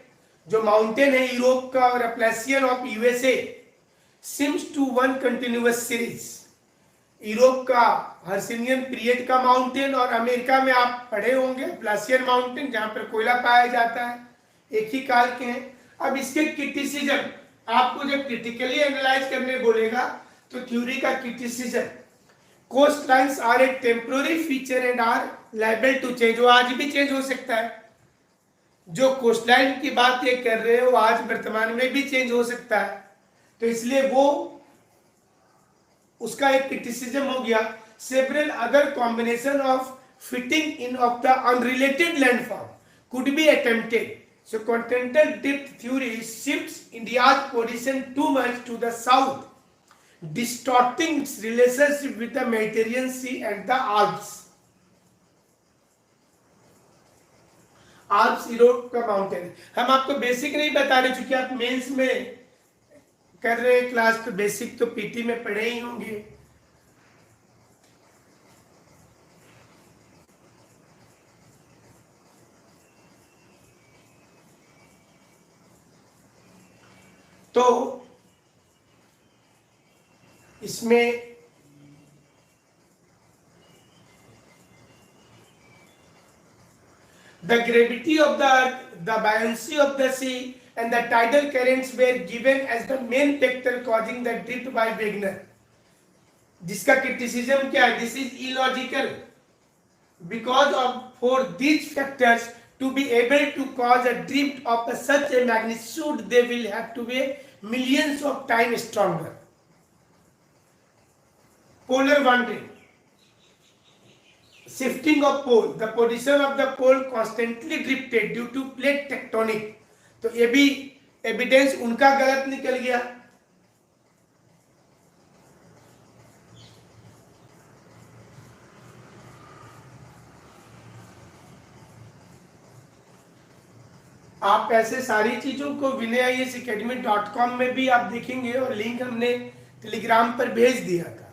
जो माउंटेन है यूरोप का, और Appalachian of USA seems to one continuous series. Europe का हर्सिनियन पीरियड का माउंटेन, और अमेरिका में आप पढ़े होंगे अप्लेसियन माउंटेन, जहां पर कोयला पाया जाता है, एक ही काल के हैं। अब इसके क्रिटिसिज्म, आपको जब क्रिटिकली एनालाइज करने बोलेगा तो थ्योरी का criticism, coastlines are a temporary feature and are liable to change, वो आज भी चेंज हो सकता है। जो कोस्टलाइन की बात ये कर रहे हो आज वर्तमान में भी चेंज हो सकता है, तो इसलिए वो उसका एक क्रिटिसिज्म हो गया। Several other combination of fitting in of the unrelated landform could be attempted, so continental drift theory shifts India's position too much to the south distorting its relationship with the Mediterranean Sea and the Alps. Alps Europe का mountain. हम आपको basic नहीं बता रहे, चूंकि आप mains में कर रहे हैं क्लास, तो बेसिक तो पीटी में पढ़े ही होंगे। तो इसमें the gravity of the earth, the buoyancy of the sea and the tidal currents were given as the main factor causing the drift by Wegener. जिसका criticism क्या है? This is illogical because of for these factors to be able to cause a drift of such a magnitude, they will have to be millions of times stronger. Polar wandering, shifting of pole, the position of the pole constantly drifted due to plate tectonic. तो ये भी evidence उनका गलत निकल गया। आप ऐसे सारी चीजों को vinayisacademy.com में भी आप देखेंगे, और लिंक हमने टेलीग्राम पर भेज दिया था।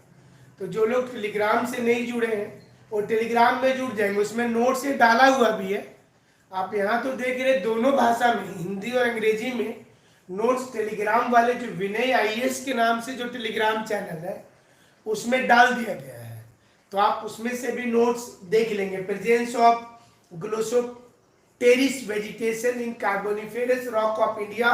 तो जो लोग टेलीग्राम से नहीं जुड़े हैं वो टेलीग्राम में जुड़ जाएंगे, उसमें नोट से डाला हुआ भी है। आप यहाँ तो देख रहे दोनों भाषा में, हिंदी और अंग्रेजी में नोट्स टेलीग्राम वाले जो विनय आईएएस के नाम से जो टेलीग्राम चैनल है उसमें डाल दिया गया है, तो आप उसमें से भी नोट्स देख लेंगे। Presence of Glossopteris vegetation in Carboniferous rock of India,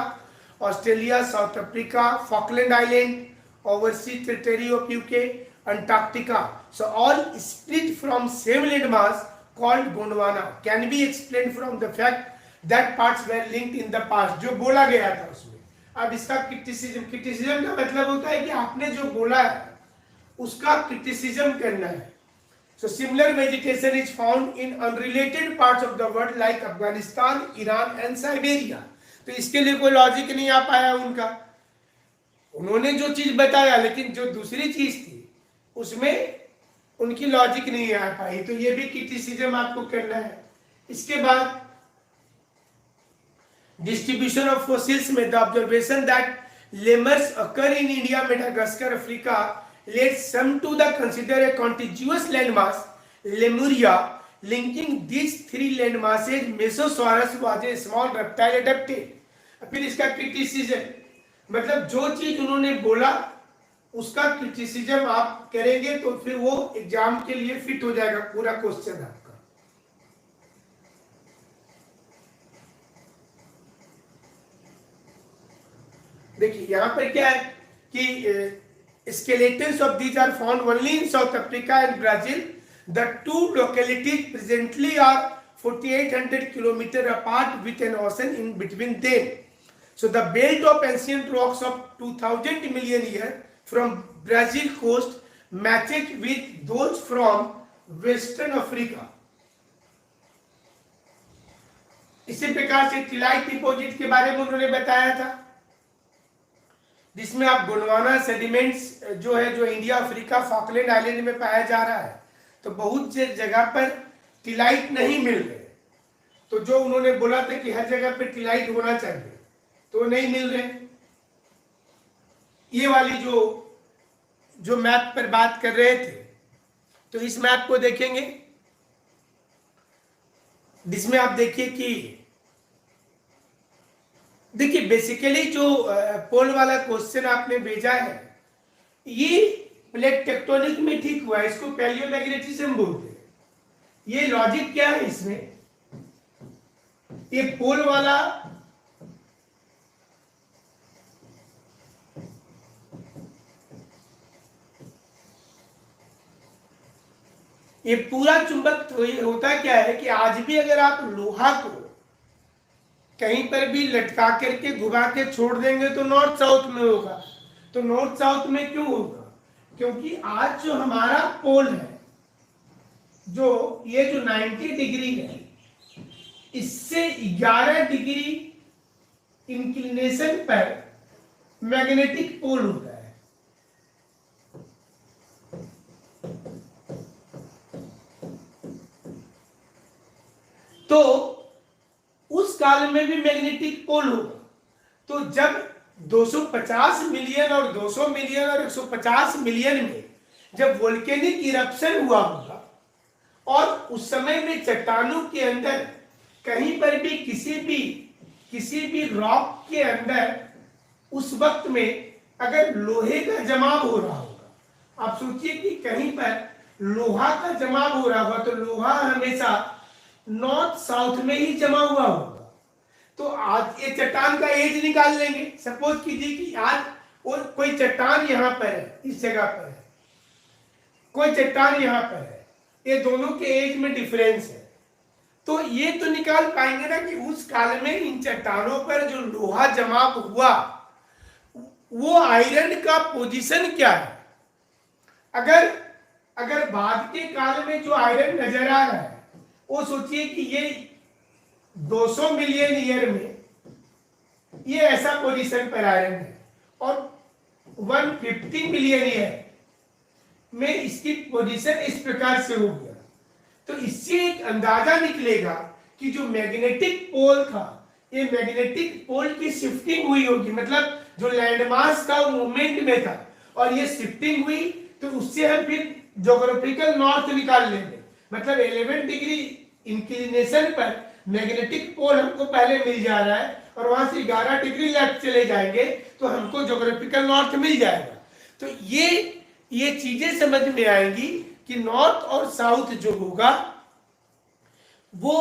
Australia, South Africa, Falkland island, overseas territory of UK, Antarctica, so all split from same landmass called Gondwana, can be explained from the fact that parts were linked in the past. जो बोला गया था उसमें। अब इसका criticism का मतलब होता है कि आपने जो बोला है उसका क्रिटिसिज्म करना है। So similar vegetation is found in unrelated parts of the world like Afghanistan, Iran and Siberia. तो इसके लिए कोई लॉजिक नहीं आ पाया उनका, उन्होंने जो चीज बताया, लेकिन जो दूसरी चीज थी उसमें उनकी लॉजिक नहीं आ पाई, तो ये भी क्रिटिसिज्म आपको करना है। इसके बाद डिस्ट्रीब्यूशन ऑफ फोसिल्स में the observation that lemurs occur in India, Madagascar, Africa led some to the consider a contiguous landmass Lemuria linking this three landmasses Mesosaurus was a small reptile adapted. फिर इसका criticism मतलब जो चीज उन्होंने बोला उसका criticism आप करेंगे तो फिर वो एग्जाम के लिए फिट हो जाएगा पूरा क्वेश्चन आपका। देखिए यहाँ पर क्या है कि skeletons of these are found only in South Africa and Brazil. The two localities presently are 4,800 kilometers apart with an ocean in between them. So the belt of ancient rocks of 2,000 million years from Brazil coast matches with those from Western Africa. इसी प्रकार से tillite deposit के बारे में उन्होंने बताया था, जिसमें आप गोंडवाना सेडिमेंट्स जो है जो इंडिया, अफ्रीका, फॉकलैंड आइलैंड में पाया जा रहा है, तो बहुत से जगह पर टिलाइट नहीं मिल रहे। तो जो उन्होंने बोला था कि हर जगह पर टिलाइट होना चाहिए तो नहीं मिल रहे। ये वाली जो मैप पर बात कर रहे थे, तो इस मैप को देखेंगे जिसमें आप देखिए कि देखिए बेसिकली जो पोल वाला क्वेश्चन आपने भेजा है ये प्लेट टेक्टोनिक में ठीक हुआ है, इसको पैलियोमैग्नेटिज्म बोलते हैं। ये लॉजिक क्या है इसमें, ये पोल वाला ये पूरा चुंबक तो ये होता क्या है कि आज भी अगर आप लोहा को कहीं पर भी लटका करके घुमा के छोड़ देंगे तो नॉर्थ साउथ में होगा। तो नॉर्थ साउथ में क्यों होगा, क्योंकि आज जो हमारा पोल है, जो ये जो 90 डिग्री है, इससे 11 डिग्री इंक्लिनेशन पर मैग्नेटिक पोल होता है। तो उस काल में भी मैग्नेटिक पोल होगा। तो जब 250 मिलियन और 200 मिलियन और 150 मिलियन में जब वोल्केनिक इरप्शन हुआ होगा और उस समय में चट्टानों के अंदर कहीं पर भी किसी भी रॉक के अंदर उस वक्त में अगर लोहे का जमाव हो रहा होगा, आप सोचिए कि कहीं पर लोहा का जमाव हो रहा होगा तो लोहा हमेशा नॉर्थ साउथ में ही जमा हुआ होगा। तो आज ये चट्टान का एज निकाल लेंगे। सपोज कीजिए कि आज और कोई चट्टान यहां पर है, इस जगह पर है, कोई चट्टान यहां पर है, ये दोनों के एज में डिफरेंस है। तो ये तो निकाल पाएंगे ना कि उस काल में इन चट्टानों पर जो लोहा जमाव हुआ वो आयरन का पोजीशन क्या है। अगर बाद के काल में जो आयरन नजर आ रहा है वो सोचिए कि ये 200 मिलियन ईयर में ये ऐसा पोजीशन पर आयरन है और 150 मिलियन ईयर में इसकी पोजीशन इस प्रकार से हो गया। तो इससे एक अंदाजा निकलेगा कि जो मैग्नेटिक पोल था, ये मैग्नेटिक पोल की शिफ्टिंग हुई होगी, मतलब जो लैंडमास था वो मूवमेंट में था और ये शिफ्टिंग हुई, तो उससे हम फिर ज्योग्राफिकल नॉर्थ निकाल लेंगे। मतलब 11 डिग्री इंक्लिनेशन पर मैग्नेटिक पोल हमको पहले मिल जा रहा है और वहां से 11 डिग्री लेफ्ट चले जाएंगे तो हमको ज्योग्राफिकल नॉर्थ मिल जाएगा। तो ये चीजें समझ में आएंगी कि नॉर्थ और साउथ जो होगा वो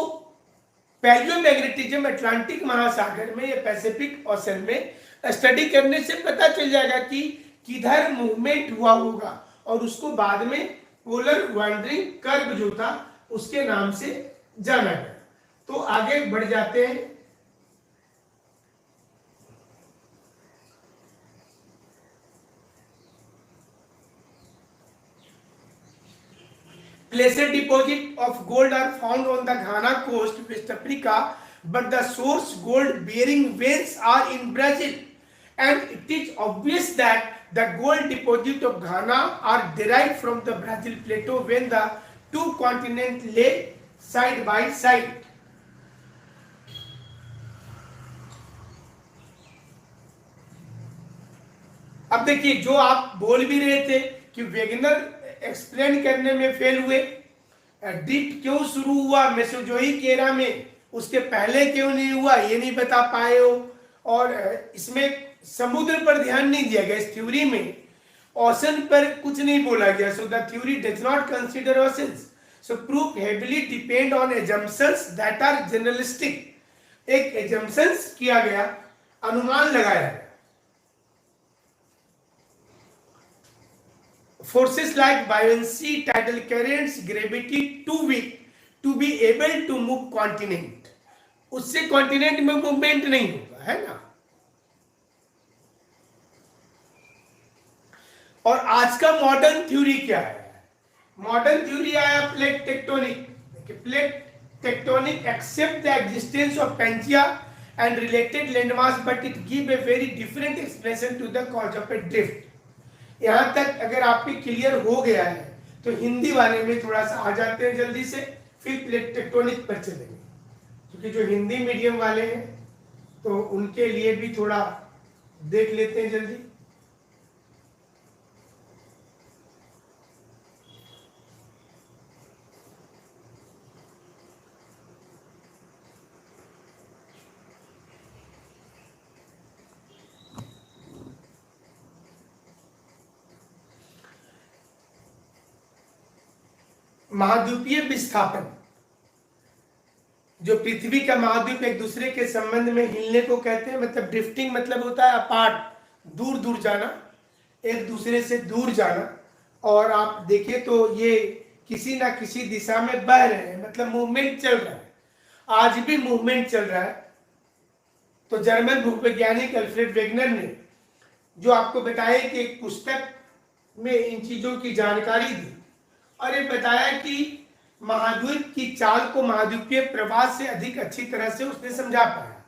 पैलियोमैग्नेटिज्म अटलांटिक महासागर में या पैसिफिक ओशन में स्टडी करने से पता चल जाएगा कि किधर मूवमेंट हुआ होगा और उसको बाद में पोलर वांडरिंग कर्व जो था उसके नाम से जाना गया। तो आगे बढ़ जाते हैं। Placer deposit of gold are found on the Ghana coast, West Africa, but the source gold-bearing veins are in Brazil, and it is obvious that the gold deposit of Ghana are derived from the Brazil plateau when the two continents lay side by side. अब देखिए, जो आप बोल भी रहे थे कि Wegener explain करने में फेल हुए, ड्रिफ्ट क्यों शुरू हुआ मेसोजोइक एरा में, उसके पहले क्यों नहीं हुआ ये नहीं बता पाए हो, और इसमें समुद्र पर ध्यान नहीं दिया गया। इस थ्योरी में ओशन पर कुछ नहीं बोला गया। So the theory does not consider oceans, so proof heavily depend on assumptions that are generalistic. एक एजम्पशंस किया गया, अनुमान लगाया गया। Forces like buoyancy, tidal currents, gravity too weak to be able to move continent. उससे continent में movement नहीं होगा, है ना। और आज का मॉडर्न थ्योरी क्या है? मॉडर्न थ्योरी आया plate tectonic. Plate tectonic accept the existence of Pangaea and related landmass, but it give a very different explanation to the cause of a drift. यहां तक अगर आपके क्लियर हो गया है तो हिंदी वाले में थोड़ा सा आ जाते हैं जल्दी से, फिर प्लेट टेक्टोनिक पर चलेंगे, क्योंकि जो हिंदी मीडियम वाले हैं तो उनके लिए भी थोड़ा देख लेते हैं जल्दी। महाद्वीपीय विस्थापन, जो पृथ्वी का महाद्वीप एक दूसरे के संबंध में हिलने को कहते हैं। मतलब ड्रिफ्टिंग मतलब होता है अपार्ट, दूर दूर जाना, एक दूसरे से दूर जाना। और आप देखिए तो ये किसी ना किसी दिशा में बह रहे हैं, मतलब मूवमेंट चल रहा है। आज भी मूवमेंट चल रहा है। तो जर्मन भूवैज्ञानिक अल्फ्रेड वेगनर ने जो आपको बताया कि एक पुस्तक में इन चीजों की जानकारी दी और ये बताया कि महाद्वीप की चाल को महाद्वीपीय प्रवास से अधिक अच्छी तरह से उसने समझा पाया।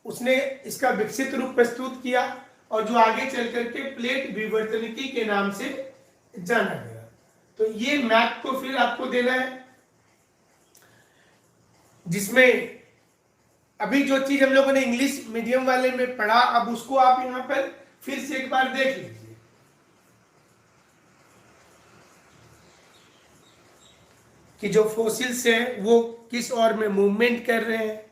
उसने इसका विकसित रूप प्रस्तुत किया और जो आगे चल करके प्लेट विवर्तनिकी के नाम से जाना गया। तो ये मैप को फिर आपको देना है। जिसमें अभी जो चीज हम लोगों ने इंग्लिश मीडियम वाले में पढ़ा, अब उसको आप यहाँ पर फिर से एक बार देख लीजिए कि जो फोसिल्स हैं वो किस ओर में मूवमेंट कर रहे हैं।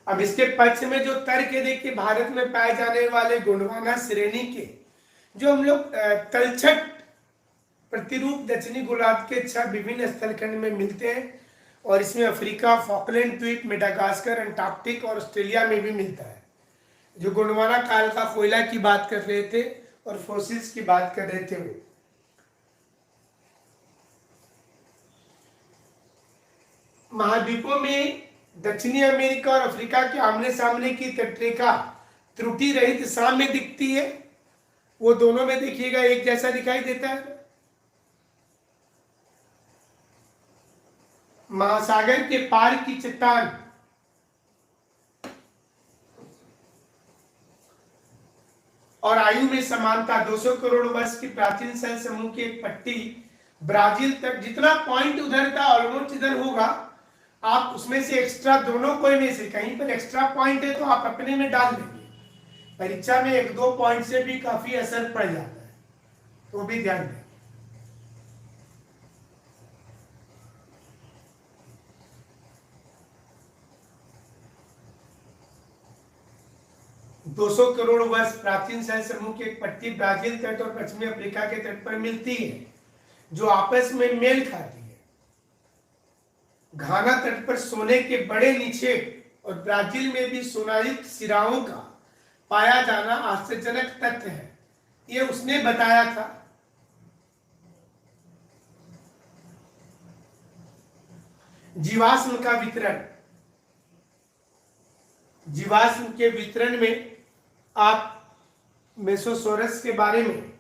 अब इसके पक्ष में जो तर्क है, देखिए भारत में पाए जाने वाले गोंडवाना श्रेणी के जो हम लोग तलछट प्रतिरूप दक्षिणी गोलार्ध के 6 विभिन्न स्थलखंड में मिलते हैं और इसमें अफ्रीका, फॉकलैंड द्वीप, मेडागास्कर, अंटार्कटिक और ऑस्ट्रेलिया में भी मिलता है। जो गोंडवाना काल का कोयला की बात कर रहे थे और फोसिल्स की बात कर रहे थे, वो महाद्वीपों में दक्षिणी अमेरिका और अफ्रीका के आमने सामने की तटरेखा त्रुटि रहित साम्य दिखती है। वो दोनों में देखिएगा एक जैसा दिखाई देता है। महासागर के पार की चट्टान और आयु में समानता 200 करोड़ वर्ष की प्राचीन शैल समूह की एक पट्टी ब्राजील तक, जितना पॉइंट उधर था ऑलमोस्ट इधर होगा। आप उसमें से एक्स्ट्रा दोनों कोई में से कहीं पर एक्स्ट्रा पॉइंट है तो आप अपने में डाल देंगे। परीक्षा में 1-2 पॉइंट से भी काफी असर पड़ जाता है, तो भी ध्यान दें। दो 200 करोड़ वर्ष प्राचीन शैल समूह की एक पट्टी ब्राजील तट और पश्चिमी अफ्रीका के तट पर मिलती है, जो आपस में मेल खाती है। घाना तट पर सोने के बड़े निक्षेप और ब्राजील में भी सोनायुक्त सिराओं का पाया जाना आश्चर्यजनक तथ्य है, ये उसने बताया था। जीवाश्म का वितरण, जीवाश्म के वितरण में आप मेसोसोरस के बारे में,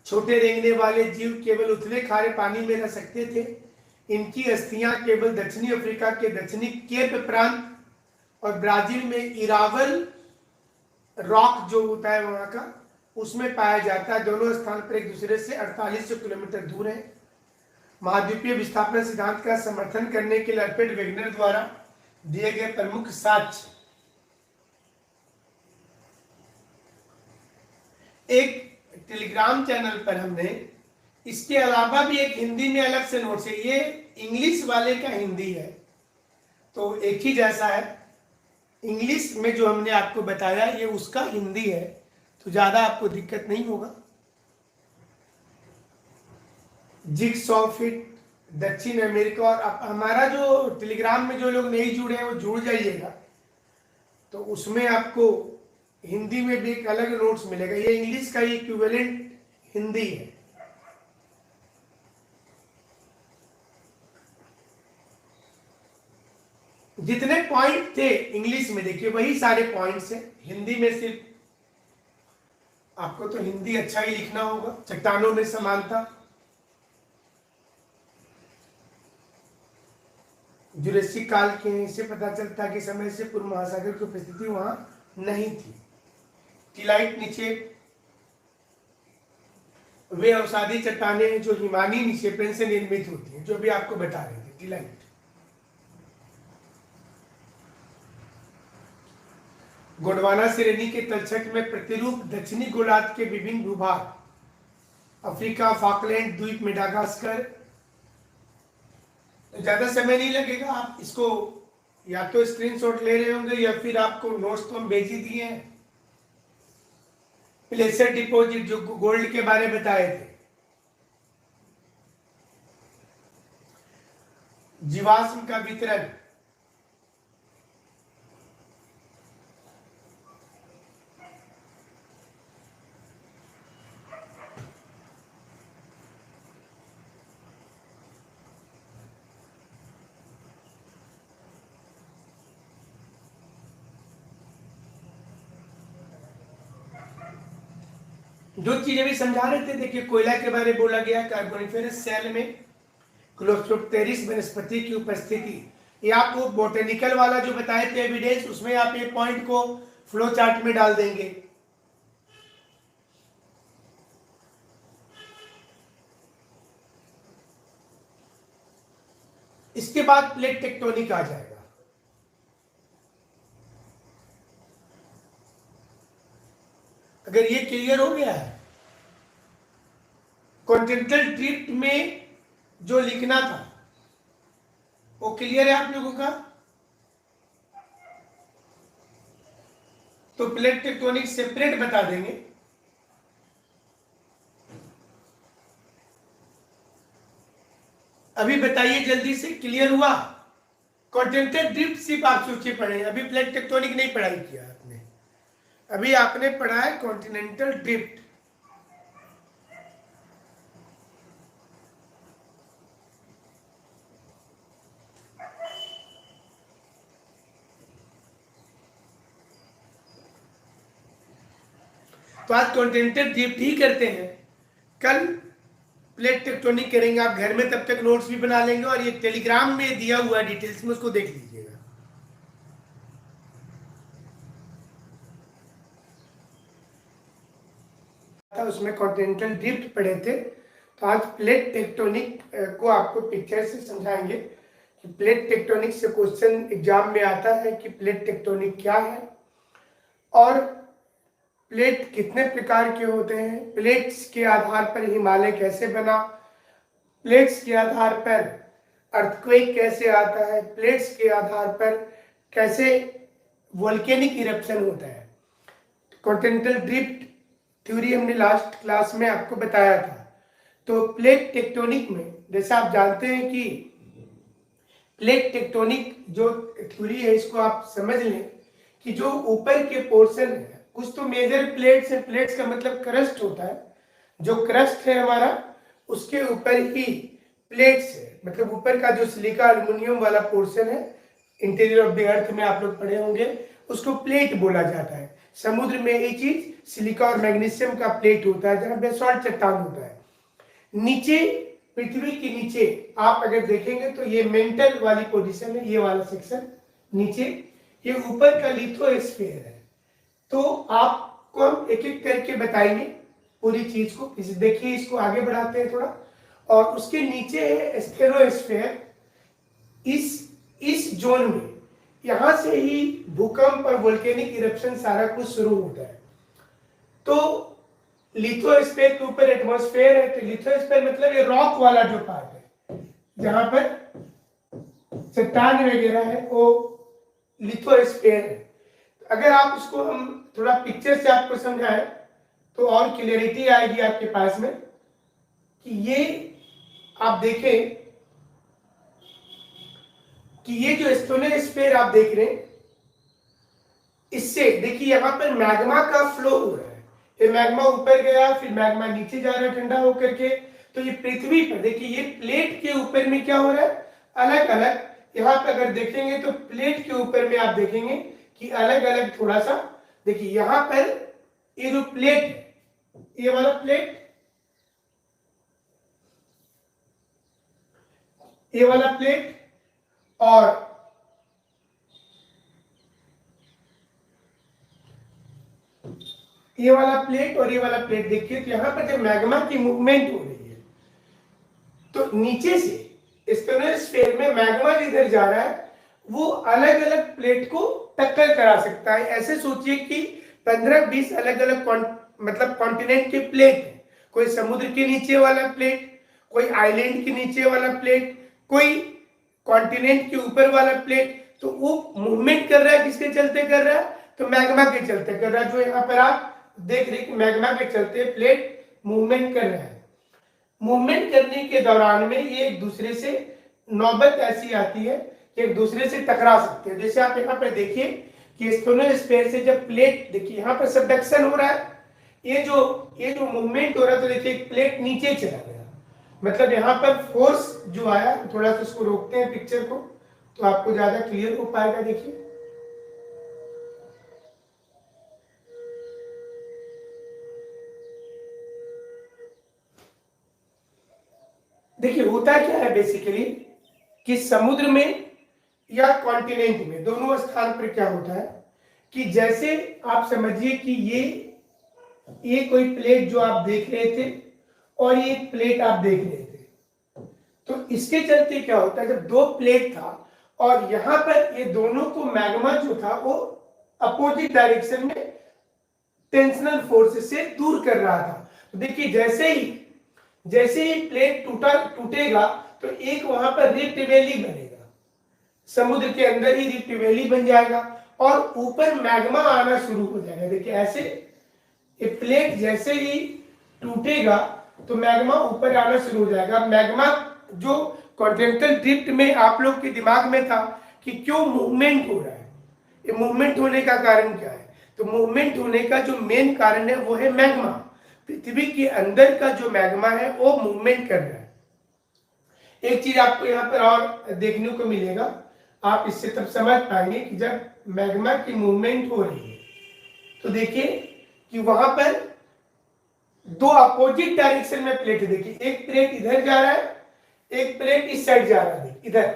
छोटे रेंगने वाले जीव केवल उथले खारे पानी में रह सकते थे। इनकी अस्थियां केवल दक्षिणी अफ्रीका के दक्षिणी केप प्रांत और ब्राजील में इरावल रॉक जो होता है वहां का, उसमें पाया जाता है। दोनों स्थान पर एक दूसरे से 4800 किलोमीटर दूर है। महाद्वीपीय विस्थापन सिद्धांत का समर्थन करने के लिए अल्फ्रेड वेगनर द्वारा दिए गए प्रमुख साक्ष्य, एक टेलीग्राम चैनल पर हमने इसके अलावा भी एक हिंदी में अलग से नोट्स है। ये इंग्लिश वाले का हिंदी है तो एक ही जैसा है। इंग्लिश में जो हमने आपको बताया ये उसका हिंदी है, तो ज्यादा आपको दिक्कत नहीं होगा। जिगसॉ फिट दक्षिण अमेरिका, और हमारा जो टेलीग्राम में जो लोग नहीं जुड़े हैं वो जुड़ जाइएगा, तो उसमें आपको हिंदी में भी एक अलग नोट्स मिलेगा। ये इंग्लिश का इक्विवेलेंट हिंदी है। जितने पॉइंट थे इंग्लिश में देखिए वही सारे पॉइंट्स हैं हिंदी में। सिर्फ आपको तो हिंदी अच्छा ही लिखना होगा। चट्टानों में समानता, जुरेसिक काल के से पता चलता कि समय से पूर्व महासागर की उपस्थिति वहां नहीं थी। टिलाइट निक्षेप, वे अवसादी चट्टानें जो हिमानी निक्षेपण से निर्मित होती हैं, जो भी आपको बता रहे थे। टिलाइट गोंडवाना श्रेणी के तलछट में प्रतिरूप दक्षिणी गोलार्ध के विभिन्न भूभाग, अफ्रीका, फॉकलैंड द्वीप, मेडागास्कर। ज्यादा समय नहीं लगेगा, आप इसको या तो स्क्रीनशॉट ले रहे होंगे या फिर आपको नोट्स तो हम भेज ही दिए हैं। प्लेसर डिपॉजिट जो गोल्ड के बारे में बताए थे, जीवाश्म का वितरण, जो चीजें भी समझा रहे थे। देखिए कोयला के बारे में बोला गया, कार्बोनिफेरस सेल में क्लोस्ट्रोप्टेरिस वनस्पति की उपस्थिति, ये आप वो बोटेनिकल वाला जो बताए थे एविडेंस, उसमें आप ये पॉइंट को फ्लो चार्ट में डाल देंगे। इसके बाद प्लेट टेक्टोनिक आ जाएगा। अगर ये क्लियर हो गया है, कॉन्टिनेंटल ड्रिफ्ट में जो लिखना था वो क्लियर है आप लोगों का? तो प्लेट टेक्टोनिक सेपरेट बता देंगे। अभी बताइए जल्दी से, क्लियर हुआ? कॉन्टिनेंटल ड्रिफ्ट सिर्फ आप सोचे पढ़े, अभी प्लेट टेक्टोनिक नहीं पढ़ाई किया आपने। अभी आपने पढ़ा है कॉन्टिनेंटल ड्रिफ्ट। तो आज कॉन्टिनेंटल ड्रिफ्ट ही करते हैं, कल प्लेट टेक्टोनिक करेंगे। आप घर में तब तक नोट्स भी बना लेंगे, और ये टेलीग्राम में दिया हुआ है डिटेल्स में, उसको देख लीजिएगा। उसमें कॉन्टिनेंटल ड्रिफ्ट पढ़े थे, तो आज प्लेट टेक्टोनिक को आपको पिक्चर से समझाएंगे कि प्लेट टेक्टोनिक से क्वेश्चन एग्जाम में आता है कि प्लेट टेक्टोनिक क्या है, और प्लेट कितने प्रकार के होते हैं, प्लेट्स के आधार पर हिमालय कैसे बना, प्लेट्स के आधार पर अर्थक्वेक कैसे आता है, प्लेट्स के आधार पर कैसे वोल्केनिक इरप्शन होता है। कॉन्टिनेंटल ड्रिफ्ट थ्योरी हमने लास्ट क्लास में आपको बताया था। तो प्लेट टेक्टोनिक में जैसा आप जानते हैं कि प्लेट टेक्टोनिक जो थ्योरी है, इसको आप समझ लें कि जो ऊपर के पोर्शन है, कुछ तो मेजर प्लेट्स है, प्लेट्स का मतलब क्रस्ट होता है, जो क्रस्ट है हमारा उसके ऊपर ही प्लेट्स है, मतलब ऊपर का जो सिलिका एल्युमिनियम वाला पोर्शन है, इंटीरियर ऑफ द अर्थ में आप लोग पढ़े होंगे, उसको प्लेट बोला जाता है। समुद्र में ये चीज सिलिका और मैग्नीशियम का प्लेट होता है, जहां बेसॉल्ट चट्टान होता है। नीचे पृथ्वी के नीचे आप अगर देखेंगे तो ये मेंटल वाली पोजीशन है, ये वाला सेक्शन नीचे, ये ऊपर का लिथोस्फीयर है। तो आपको हम एक एक करके बताएंगे पूरी चीज को। इसे देखिए, इसको आगे बढ़ाते हैं थोड़ा, और उसके नीचे है स्टेरोस्फीयर। इस जोन में यहां से ही भूकंप और वोल्केनिक इरप्शन सारा कुछ शुरू होता है। तो लिथोस्फीयर के ऊपर एटमॉस्फेयर है, तो लिथोस्फीयर मतलब ये रॉक वाला जो पार्ट है, जहां पर चट्टान वगैरह है, वो लिथोस्फीयर है। अगर आप इसको हम थोड़ा पिक्चर से आपको समझाएं तो और क्लियरिटी आएगी आपके पास में, कि ये आप देखें कि ये जो स्टेनोस्फीयर आप देख रहे हैं, इससे देखिए यहां पर मैग्मा का फ्लो हो रहा है। ये मैग्मा ऊपर गया, फिर मैग्मा नीचे जा रहा है ठंडा होकर के। तो ये पृथ्वी पर देखिए, ये प्लेट के ऊपर में क्या हो रहा है, अलग अलग। यहाँ पे अगर देखेंगे तो प्लेट के ऊपर में आप देखेंगे कि अलग अलग थोड़ा सा, देखिए यहां पर ये जो प्लेट है, ये वाला प्लेट, ये वाला प्लेट, और ये वाला प्लेट और ये वाला प्लेट, देखिए तो यहां पर जब मैग्मा की मूवमेंट हो रही है, तो नीचे से स्टेनोस्फीयर में मैग्मा जिधर जा रहा है वो अलग अलग प्लेट को टक्कर करा सकता है। ऐसे सोचिए कि 15-20 अलग अलग मतलब कॉन्टिनेंट के प्लेट है। कोई समुद्र के नीचे वाला प्लेट, कोई आइलैंड के नीचे वाला प्लेट, कोई कॉन्टिनेंट के ऊपर वाला प्लेट। तो वो मूवमेंट कर रहा है, किसके चलते कर रहा है, तो मैग्मा के चलते कर रहा है। जो यहाँ पर आप देख रहे कि मैग्मा के चलते प्लेट मूवमेंट कर रहा है। मूवमेंट करने के दौरान में ये एक दूसरे से नौबत ऐसी आती है कि एक दूसरे से टकरा सकते हैं। जैसे आप यहाँ पर देखिए कि स्टेनोस्फीयर से जब प्लेट, देखिए यहाँ पर सबडक्शन हो रहा है, ये जो मूवमेंट हो रहा है, तो देखिए प्लेट नीचे चला गया, मतलब यहाँ पर फोर्स जो आया। थोड़ा सा इसको रोकते हैं पिक्चर को, तो आपको ज्यादा क्लियर हो पाएगा। देखिए देखिए होता क्या है बेसिकली, कि समुद्र में या कॉन्टिनेंट में, दोनों स्थान पर क्या होता है कि जैसे आप समझिए कि ये कोई प्लेट जो आप देख रहे थे और ये प्लेट आप देख रहे थे, तो इसके चलते क्या होता है, जब दो प्लेट था और यहां पर ये दोनों को मैग्मा जो था वो अपोजिट डायरेक्शन में टेंशनल फोर्स से दूर कर रहा था। तो देखिए जैसे ही प्लेट टूटेगा तो एक वहां पर रिफ्ट वैली बनेगा, समुद्र के अंदर ही रिफ्ट वैली बन जाएगा और ऊपर मैग्मा आना शुरू हो जाएगा। देखिए ऐसे ये प्लेट जैसे ही टूटेगा तो मैग्मा ऊपर आना शुरू हो जाएगा। मैग्मा जो कॉन्टिनेंटल ड्रिफ्ट में आप लोग के दिमाग में था कि क्यों मूवमेंट हो रहा है, ये मूवमेंट होने का कारण क्या है, तो मूवमेंट होने का जो मेन कारण है वो है मैग्मा। पृथ्वी के अंदर का जो मैग्मा है वो मूवमेंट कर रहा है। एक चीज आपको यहाँ पर और देखने को मिलेगा, आप इससे तब समझ पाएंगे कि जब मैग्मा की मूवमेंट हो रही है तो देखिए कि वहां पर दो अपोजिट डायरेक्शन में प्लेट, देखिए एक प्लेट इधर जा रहा है, एक प्लेट इस साइड जा रहा है इधर,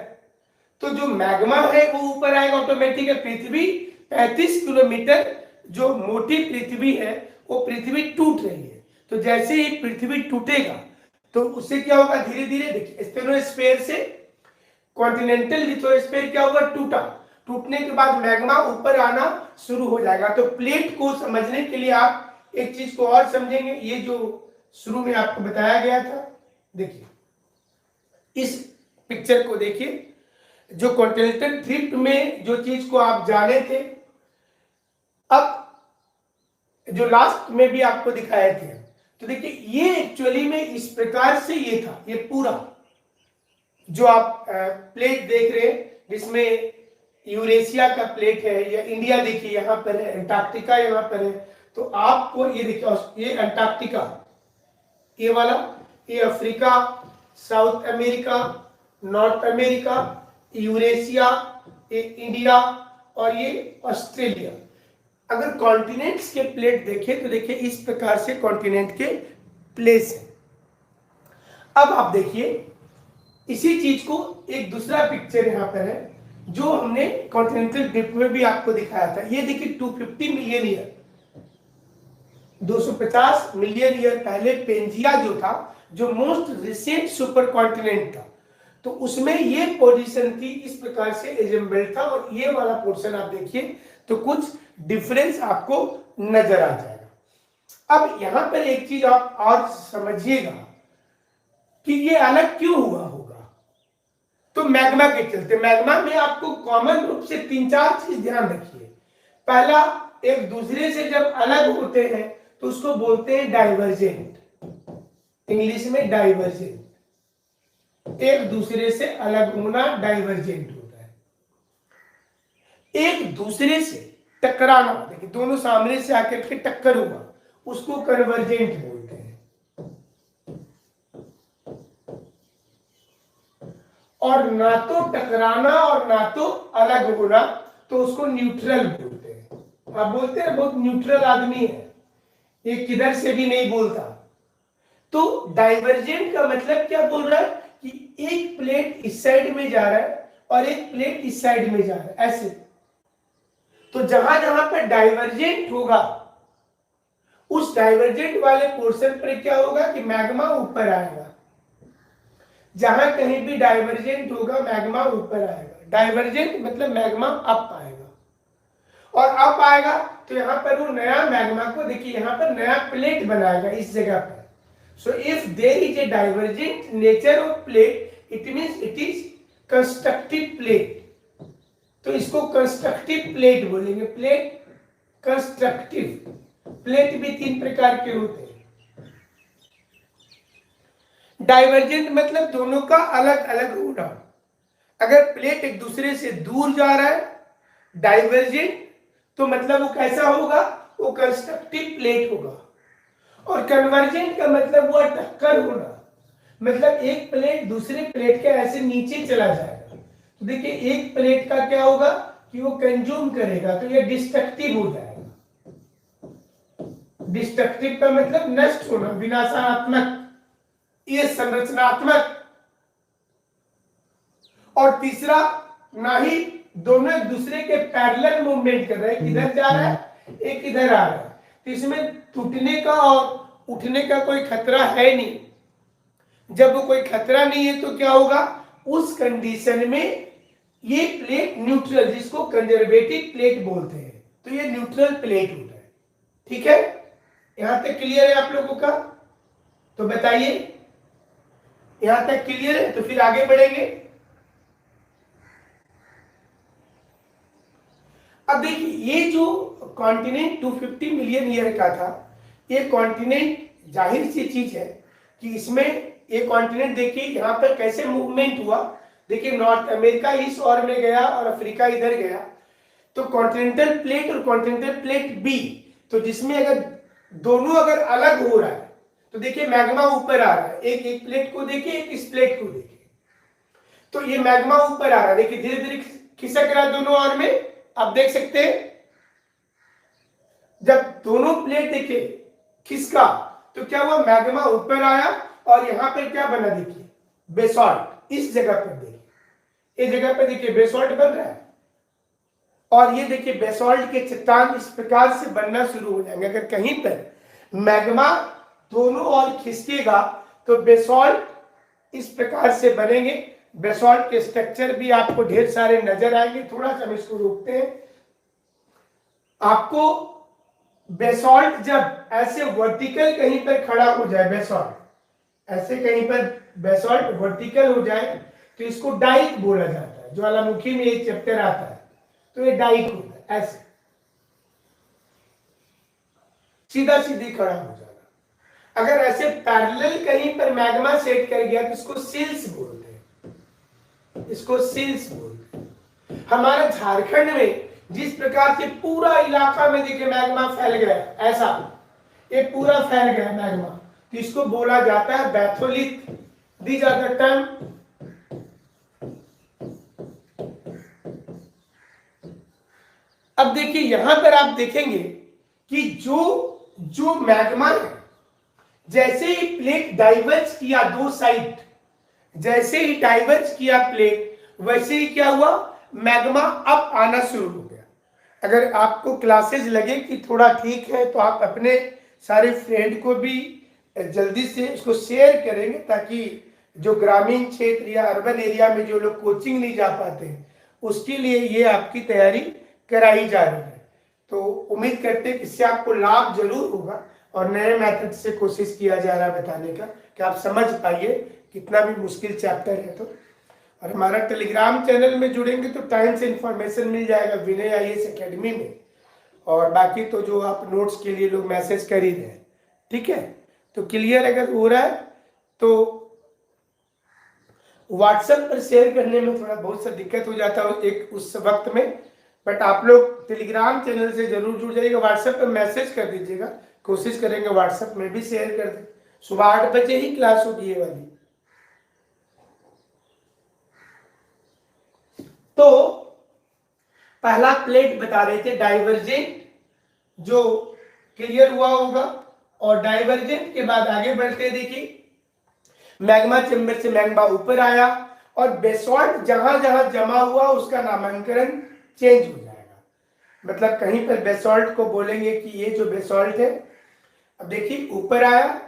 तो जो मैग्मा है वो ऊपर आएगा ऑटोमेटिक। पृथ्वी 35 किलोमीटर जो मोटी पृथ्वी है वो पृथ्वी टूट रही है, तो जैसे ही पृथ्वी टूटेगा तो उससे क्या होगा, धीरे धीरे देखिए स्टेनोस्फेयर से कॉन्टिनेंटल लिथोस्फेयर क्या होगा, टूटने के बाद मैग्मा ऊपर आना शुरू हो जाएगा। तो प्लेट को समझने के लिए आप एक चीज को और समझेंगे, ये जो शुरू में आपको बताया गया था, देखिए इस पिक्चर को देखिए, जो कॉन्टिनेंटल ड्रिफ्ट में जो चीज को आप जाने थे, अब जो लास्ट में भी आपको दिखाए थे, तो देखिए ये एक्चुअली में इस प्रकार से ये था, ये पूरा जो आप प्लेट देख रहे हैं जिसमें यूरेशिया का प्लेट है, या इंडिया देखिए यहाँ पर है, अंटार्कटिका यहाँ पर है, तो आपको ये देखिए ये अंटार्कटिका, ये वाला, ये Africa, south America, north America, Eurasia, ये इंडिया और ये ऑस्ट्रेलिया। अगर कॉन्टिनेंट्स के प्लेट देखें तो देखिए इस प्रकार से कॉन्टिनेंट के प्लेस है। अब आप देखिए इसी चीज को एक दूसरा पिक्चर यहां पर है जो हमने कॉन्टिनेंटल ड्रिफ्ट में भी आपको दिखाया था। ये देखिए 250 मिलियन ईयर, 250 मिलियन ईयर पहले पेंजिया जो था, जो मोस्ट रिसेंट सुपर कॉन्टिनेंट था, तो उसमें ये पोजीशन थी, इस प्रकार से एजेंबल्ड था, और ये वाला पोर्शन आप देखिए तो कुछ डिफरेंस आपको नजर आ जाएगा। अब यहां पर एक चीज आप और समझिएगा कि ये अलग क्यों हुआ होगा, तो मैग्मा के चलते। मैग्मा में आपको कॉमन रूप से 3-4 चीज ध्यान रखिए। पहला, एक दूसरे से जब अलग होते हैं तो उसको बोलते हैं डाइवर्जेंट, इंग्लिश में डाइवर्जेंट, एक दूसरे से अलग होना डाइवर्जेंट होता है। एक दूसरे से टकराना, देखिए दोनों सामने से आकर के टक्कर हुआ, उसको कन्वर्जेंट बोलते हैं। और ना तो टकराना और ना तो अलग होना, तो उसको न्यूट्रल बोलते हैं। आप बोलते हैं बहुत न्यूट्रल आदमी है, ये किधर से भी नहीं बोलता। तो डाइवर्जेंट का मतलब क्या बोल रहा है कि एक प्लेट इस साइड में जा रहा है और एक प्लेट इस साइड में जा रहा है, ऐसे। तो जहां जहां पर डाइवर्जेंट होगा, उस डाइवर्जेंट वाले पोर्शन पर क्या होगा कि मैग्मा ऊपर आएगा। जहां कहीं भी डाइवर्जेंट होगा मैग्मा ऊपर आएगा। डाइवर्जेंट मतलब मैग्मा अप आएगा, और अप आएगा तो यहां पर वो नया मैग्मा को, देखिए यहां पर नया प्लेट बनाएगा इस जगह पर। So if there is a divergent nature of plate, it means it is constructive plate. तो इसको कंस्ट्रक्टिव प्लेट बोलेंगे। प्लेट कंस्ट्रक्टिव, प्लेट भी 3 प्रकार के होते हैं। डाइवर्जेंट मतलब दोनों का अलग अलग होना। अगर प्लेट एक दूसरे से दूर जा रहा है, डाइवर्जेंट, तो मतलब वो कैसा होगा, वो कंस्ट्रक्टिव प्लेट होगा। और कन्वर्जेंट का मतलब वो टक्कर होना, मतलब एक प्लेट दूसरे प्लेट के ऐसे नीचे चला जाएगा। तो देखिए एक प्लेट का क्या होगा कि वो कंज्यूम करेगा, तो ये डिस्ट्रक्टिव हो जाएगा। डिस्ट्रक्टिव का मतलब नष्ट होना, विनाशात्मक, ये संरचनात्मक। और तीसरा ना ही दोनों एक दूसरे के पैरेलल मूवमेंट कर रहे हैं, किधर जा रहा है एक इधर आ रहा है, तो इसमें टूटने का और उठने का कोई खतरा है नहीं। जब वो कोई खतरा नहीं है तो क्या होगा, उस कंडीशन में ये प्लेट न्यूट्रल, जिसको कंजर्वेटिव प्लेट बोलते हैं, तो ये न्यूट्रल प्लेट होता है। ठीक है, यहां तक क्लियर है आप लोगों का? तो बताइए, यहां तक क्लियर है? तो फिर आगे बढ़ेंगे। अब देखिए, ये जो कॉन्टिनेंट 250 मिलियन ईयर का था, ये कॉन्टिनेंट जाहिर सी चीज है कि इसमें ये कॉन्टिनेंट देखिए यहां पर कैसे मूवमेंट हुआ। देखिए, नॉर्थ अमेरिका इस ओर में गया और अफ्रीका इधर गया, तो कॉन्टिनेंटल प्लेट और कॉन्टिनेंटल प्लेट बी, तो जिसमें अगर दोनों अगर अलग हो रहा है तो देखिए मैग्मा ऊपर आ रहा है, एक प्लेट को देखिए, एक इस प्लेट को देखिए, तो ये मैग्मा ऊपर आ रहा है, देखिए धीरे धीरे खिसक रहा है दोनों ओर में। आप देख सकते हैं, जब दोनों प्लेट देखिए खिसका तो क्या हुआ, मैग्मा ऊपर आया और यहां पर क्या बना, देखिए बेसॉल्ट। इस जगह पर देखिए, इस जगह पर देखिए बेसॉल्ट बन रहा है, और ये देखिए बेसॉल्ट के चट्टान इस प्रकार से बनना शुरू हो जाएंगे। अगर कहीं पर मैग्मा दोनों ओर खिसकेगा तो बेसॉल्ट इस प्रकार से बनेंगे। बेसॉल्ट के स्ट्रक्चर भी आपको ढेर सारे नजर आएंगे। थोड़ा सा हम इसको रोकते हैं। आपको बेसॉल्ट जब ऐसे वर्टिकल कहीं पर खड़ा हो जाए, बेसॉल्ट ऐसे कहीं पर बेसॉल्ट वर्टिकल हो जाए तो इसको डाइक बोला जाता है। ज्वालामुखी में एक चैप्टर आता है, तो ये डाइक होता है, ऐसे सीधा सीधी खड़ा हो जाना। अगर ऐसे पैरेलल कहीं पर मैग्मा सेट कर गया तो इसको सिल्स बोलते हैं, इसको सिल्स बोलते हैं। हमारे झारखंड में जिस प्रकार से पूरा इलाका में देखिए मैग्मा फैल गया, ऐसा ये पूरा फैल गया मैग्मा, तो इसको बोला जाता है batholith. These are the term. अब देखिए यहां पर आप देखेंगे कि जो मैग्मा है, जैसे ही प्लेट डाइवर्ज किया दो साइड, जैसे ही डाइवर्ज किया प्लेट, वैसे ही क्या हुआ, मैग्मा अप आना शुरू हो गया। अगर आपको क्लासेस लगे कि थोड़ा ठीक है तो आप अपने सारे फ्रेंड को भी जल्दी से इसको शेयर करेंगे, ताकि जो ग्रामीण क्षेत्र या अर्बन एरिया में जो लोग कोचिंग नहीं जा पाते हैं उसके लिए ये आपकी तैयारी कराई जा रही है। तो उम्मीद करते हैं कि इससे आपको लाभ जरूर होगा, और नए मेथड से कोशिश किया जा रहा है बताने का कि आप समझ पाइए, कितना भी मुश्किल चैप्टर है। तो और हमारा टेलीग्राम चैनल में जुड़ेंगे तो टाइम से इंफॉर्मेशन मिल जाएगा विनय आईएएस एकेडमी में, और बाकी तो जो आप नोट्स के लिए लोग मैसेज कर ही रहे हैं। ठीक है, तो क्लियर अगर हो रहा है तो व्हाट्सएप पर शेयर करने में थोड़ा बहुत सा दिक्कत हो जाता है एक उस वक्त में, बट आप लोग टेलीग्राम चैनल से जरूर जुड़ जाइएगा। व्हाट्सएप पर मैसेज कर दीजिएगा, कोशिश करेंगे व्हाट्सएप में भी शेयर कर दें। सुबह 8 बजे ही क्लास होगी ये वाली। तो पहला प्लेट बता रहे थे डाइवर्जेंट, जो क्लियर हुआ होगा, और डाइवर्जेंट के बाद आगे बढ़ते देखिए, मैग्मा चेंबर से मैग्मा ऊपर आया और बेसॉल्ट जहां जहां जमा हुआ उसका नामांकन चेंज हो जाएगा। मतलब कहीं पर बेसॉल्ट को बोलेंगे कि ये जो बेसॉल्ट है, अब देखिए ऊपर आया,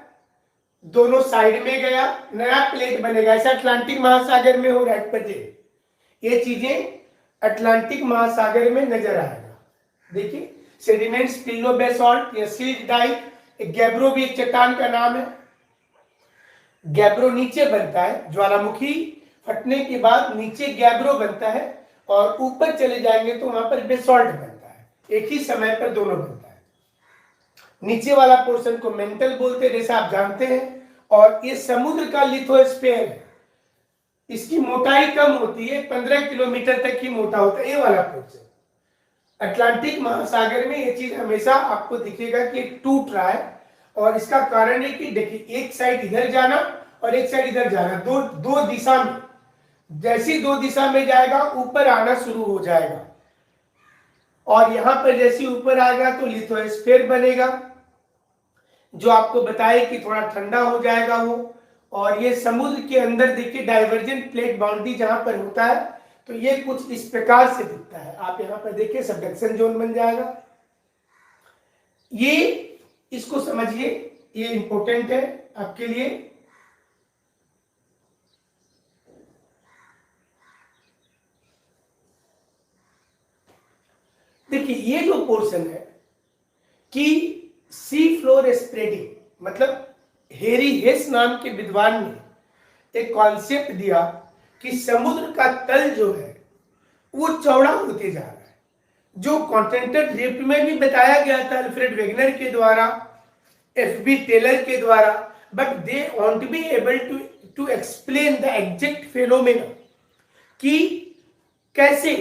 दोनों साइड में गया, नया प्लेट बनेगा। ऐसा अटलांटिक महासागर में हो राइट पर, ये चीजें अटलांटिक महासागर में नजर आएगा। देखिए सेडिमेंट्स, पिल्लो बेसॉल्ट या सिल्ट डाइक, गैब्रो भी एक चट्टान का नाम है। गैब्रो नीचे बनता है, ज्वालामुखी फटने के बाद नीचे गैब्रो बनता है, और ऊपर चले जाएंगे तो वहां पर बेसॉल्ट बनता है। एक ही समय पर दोनों बनता है। नीचे वाला पोर्शन को मेंटल बोलते हैं, जैसा आप जानते हैं, और ये समुद्र का लिथोस्फीयर है। इसकी मोटाई कम होती है, 15 किलोमीटर तक ही मोटा होता है ये वाला पोर्शन। अटलांटिक महासागर में ये चीज हमेशा आपको दिखेगा कि टूट रहा है, और इसका कारण है कि देखिए एक साइड इधर जाना और एक साइड इधर जाना, दो दिशा में, जैसी दो दिशा में जाएगा ऊपर आना शुरू हो जाएगा, और यहां पर जैसे ऊपर आएगा तो लिथोस्फीयर बनेगा, जो आपको बताए कि थोड़ा ठंडा हो जाएगा वो। और ये समुद्र के अंदर देखिए डाइवर्जेंट प्लेट बाउंड्री जहां पर होता है तो ये कुछ इस प्रकार से दिखता है। आप यहां पर देखिए सबडक्शन जोन बन जाएगा। ये इसको समझिए, ये इंपॉर्टेंट है आपके लिए। देखिए ये जो पोर्शन है कि सी फ्लोर स्प्रेडिंग, मतलब हेरी हेस नाम के विद्वान ने एक कॉन्सेप्ट दिया कि समुद्र का तल जो है वो चौड़ा होते जा रहा है, जो कॉन्टिनेंटल ड्रिफ्ट में भी बताया गया था अल्फ्रेड वेगनर के द्वारा, एफ.बी. टेलर के द्वारा, but they won't be able to explain the exact phenomena कि कैसे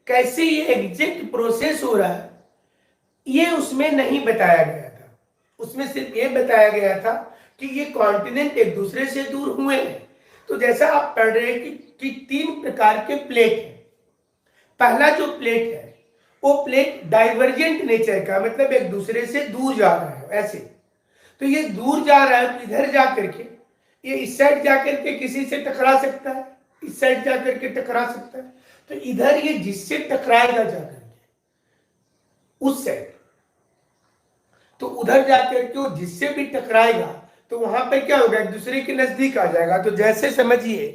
कैसे ये एग्जैक्ट प्रोसेस हो रहा है, ये उसमें नहीं बताया गया था। उसमें सिर्फ ये बताया गया था कि ये कॉन्टिनेंट एक दूसरे से दूर हुए हैं। तो जैसा आप पढ़ रहे हैं कि 3 प्रकार के प्लेट हैं। पहला जो प्लेट है वो प्लेट डाइवर्जेंट नेचर का, मतलब एक दूसरे से दूर जा रहा है ऐसे। तो ये दूर जा रहा है तो इधर जा करके ये इस साइड जा करके किसी से टकरा सकता है, इस साइड जा करके टकरा सकता है। तो इधर ये जिससे टकराएगा जा करके उस साइड, तो उधर जाकर के वो जिससे भी टकराएगा तो वहां पर क्या होगा, एक दूसरे के नजदीक आ जाएगा। तो जैसे समझिए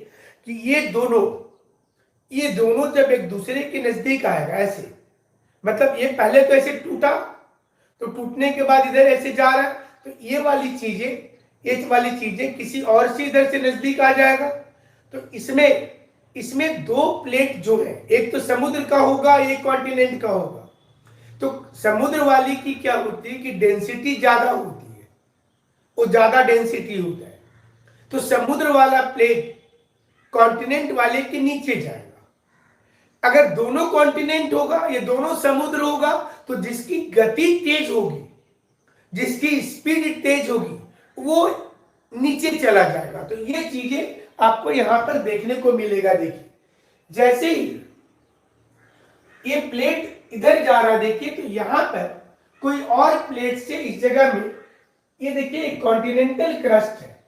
कि ये दोनों जब एक दूसरे के नजदीक आएगा ऐसे, मतलब ये पहले तो ऐसे टूटा, तो टूटने के बाद इधर ऐसे जा रहा है, तो ये वाली चीजें किसी और से इधर से नजदीक आ जाएगा। तो इसमें 2 प्लेट जो है, एक तो समुद्र का होगा, एक कॉन्टिनेंट का होगा। तो समुद्र वाली की क्या होती है कि डेंसिटी ज्यादा होती है, वो ज्यादा डेंसिटी होता है। तो समुद्र वाला प्लेट कॉन्टिनेंट वाले के नीचे जाएगा। अगर दोनों कॉन्टिनेंट होगा, ये दोनों समुद्र होगा, तो जिसकी गति तेज होगी, जिसकी स्पीड तेज होगी, वो नीचे चला जाएगा। तो ये चीजें आपको यहां पर देखने को मिलेगा। देखिए जैसे ही ये प्लेट इधर जा रहा है, देखिए तो यहां पर कोई और प्लेट से इस जगह में ये देखिए एक कॉन्टिनेंटल क्रस्ट है,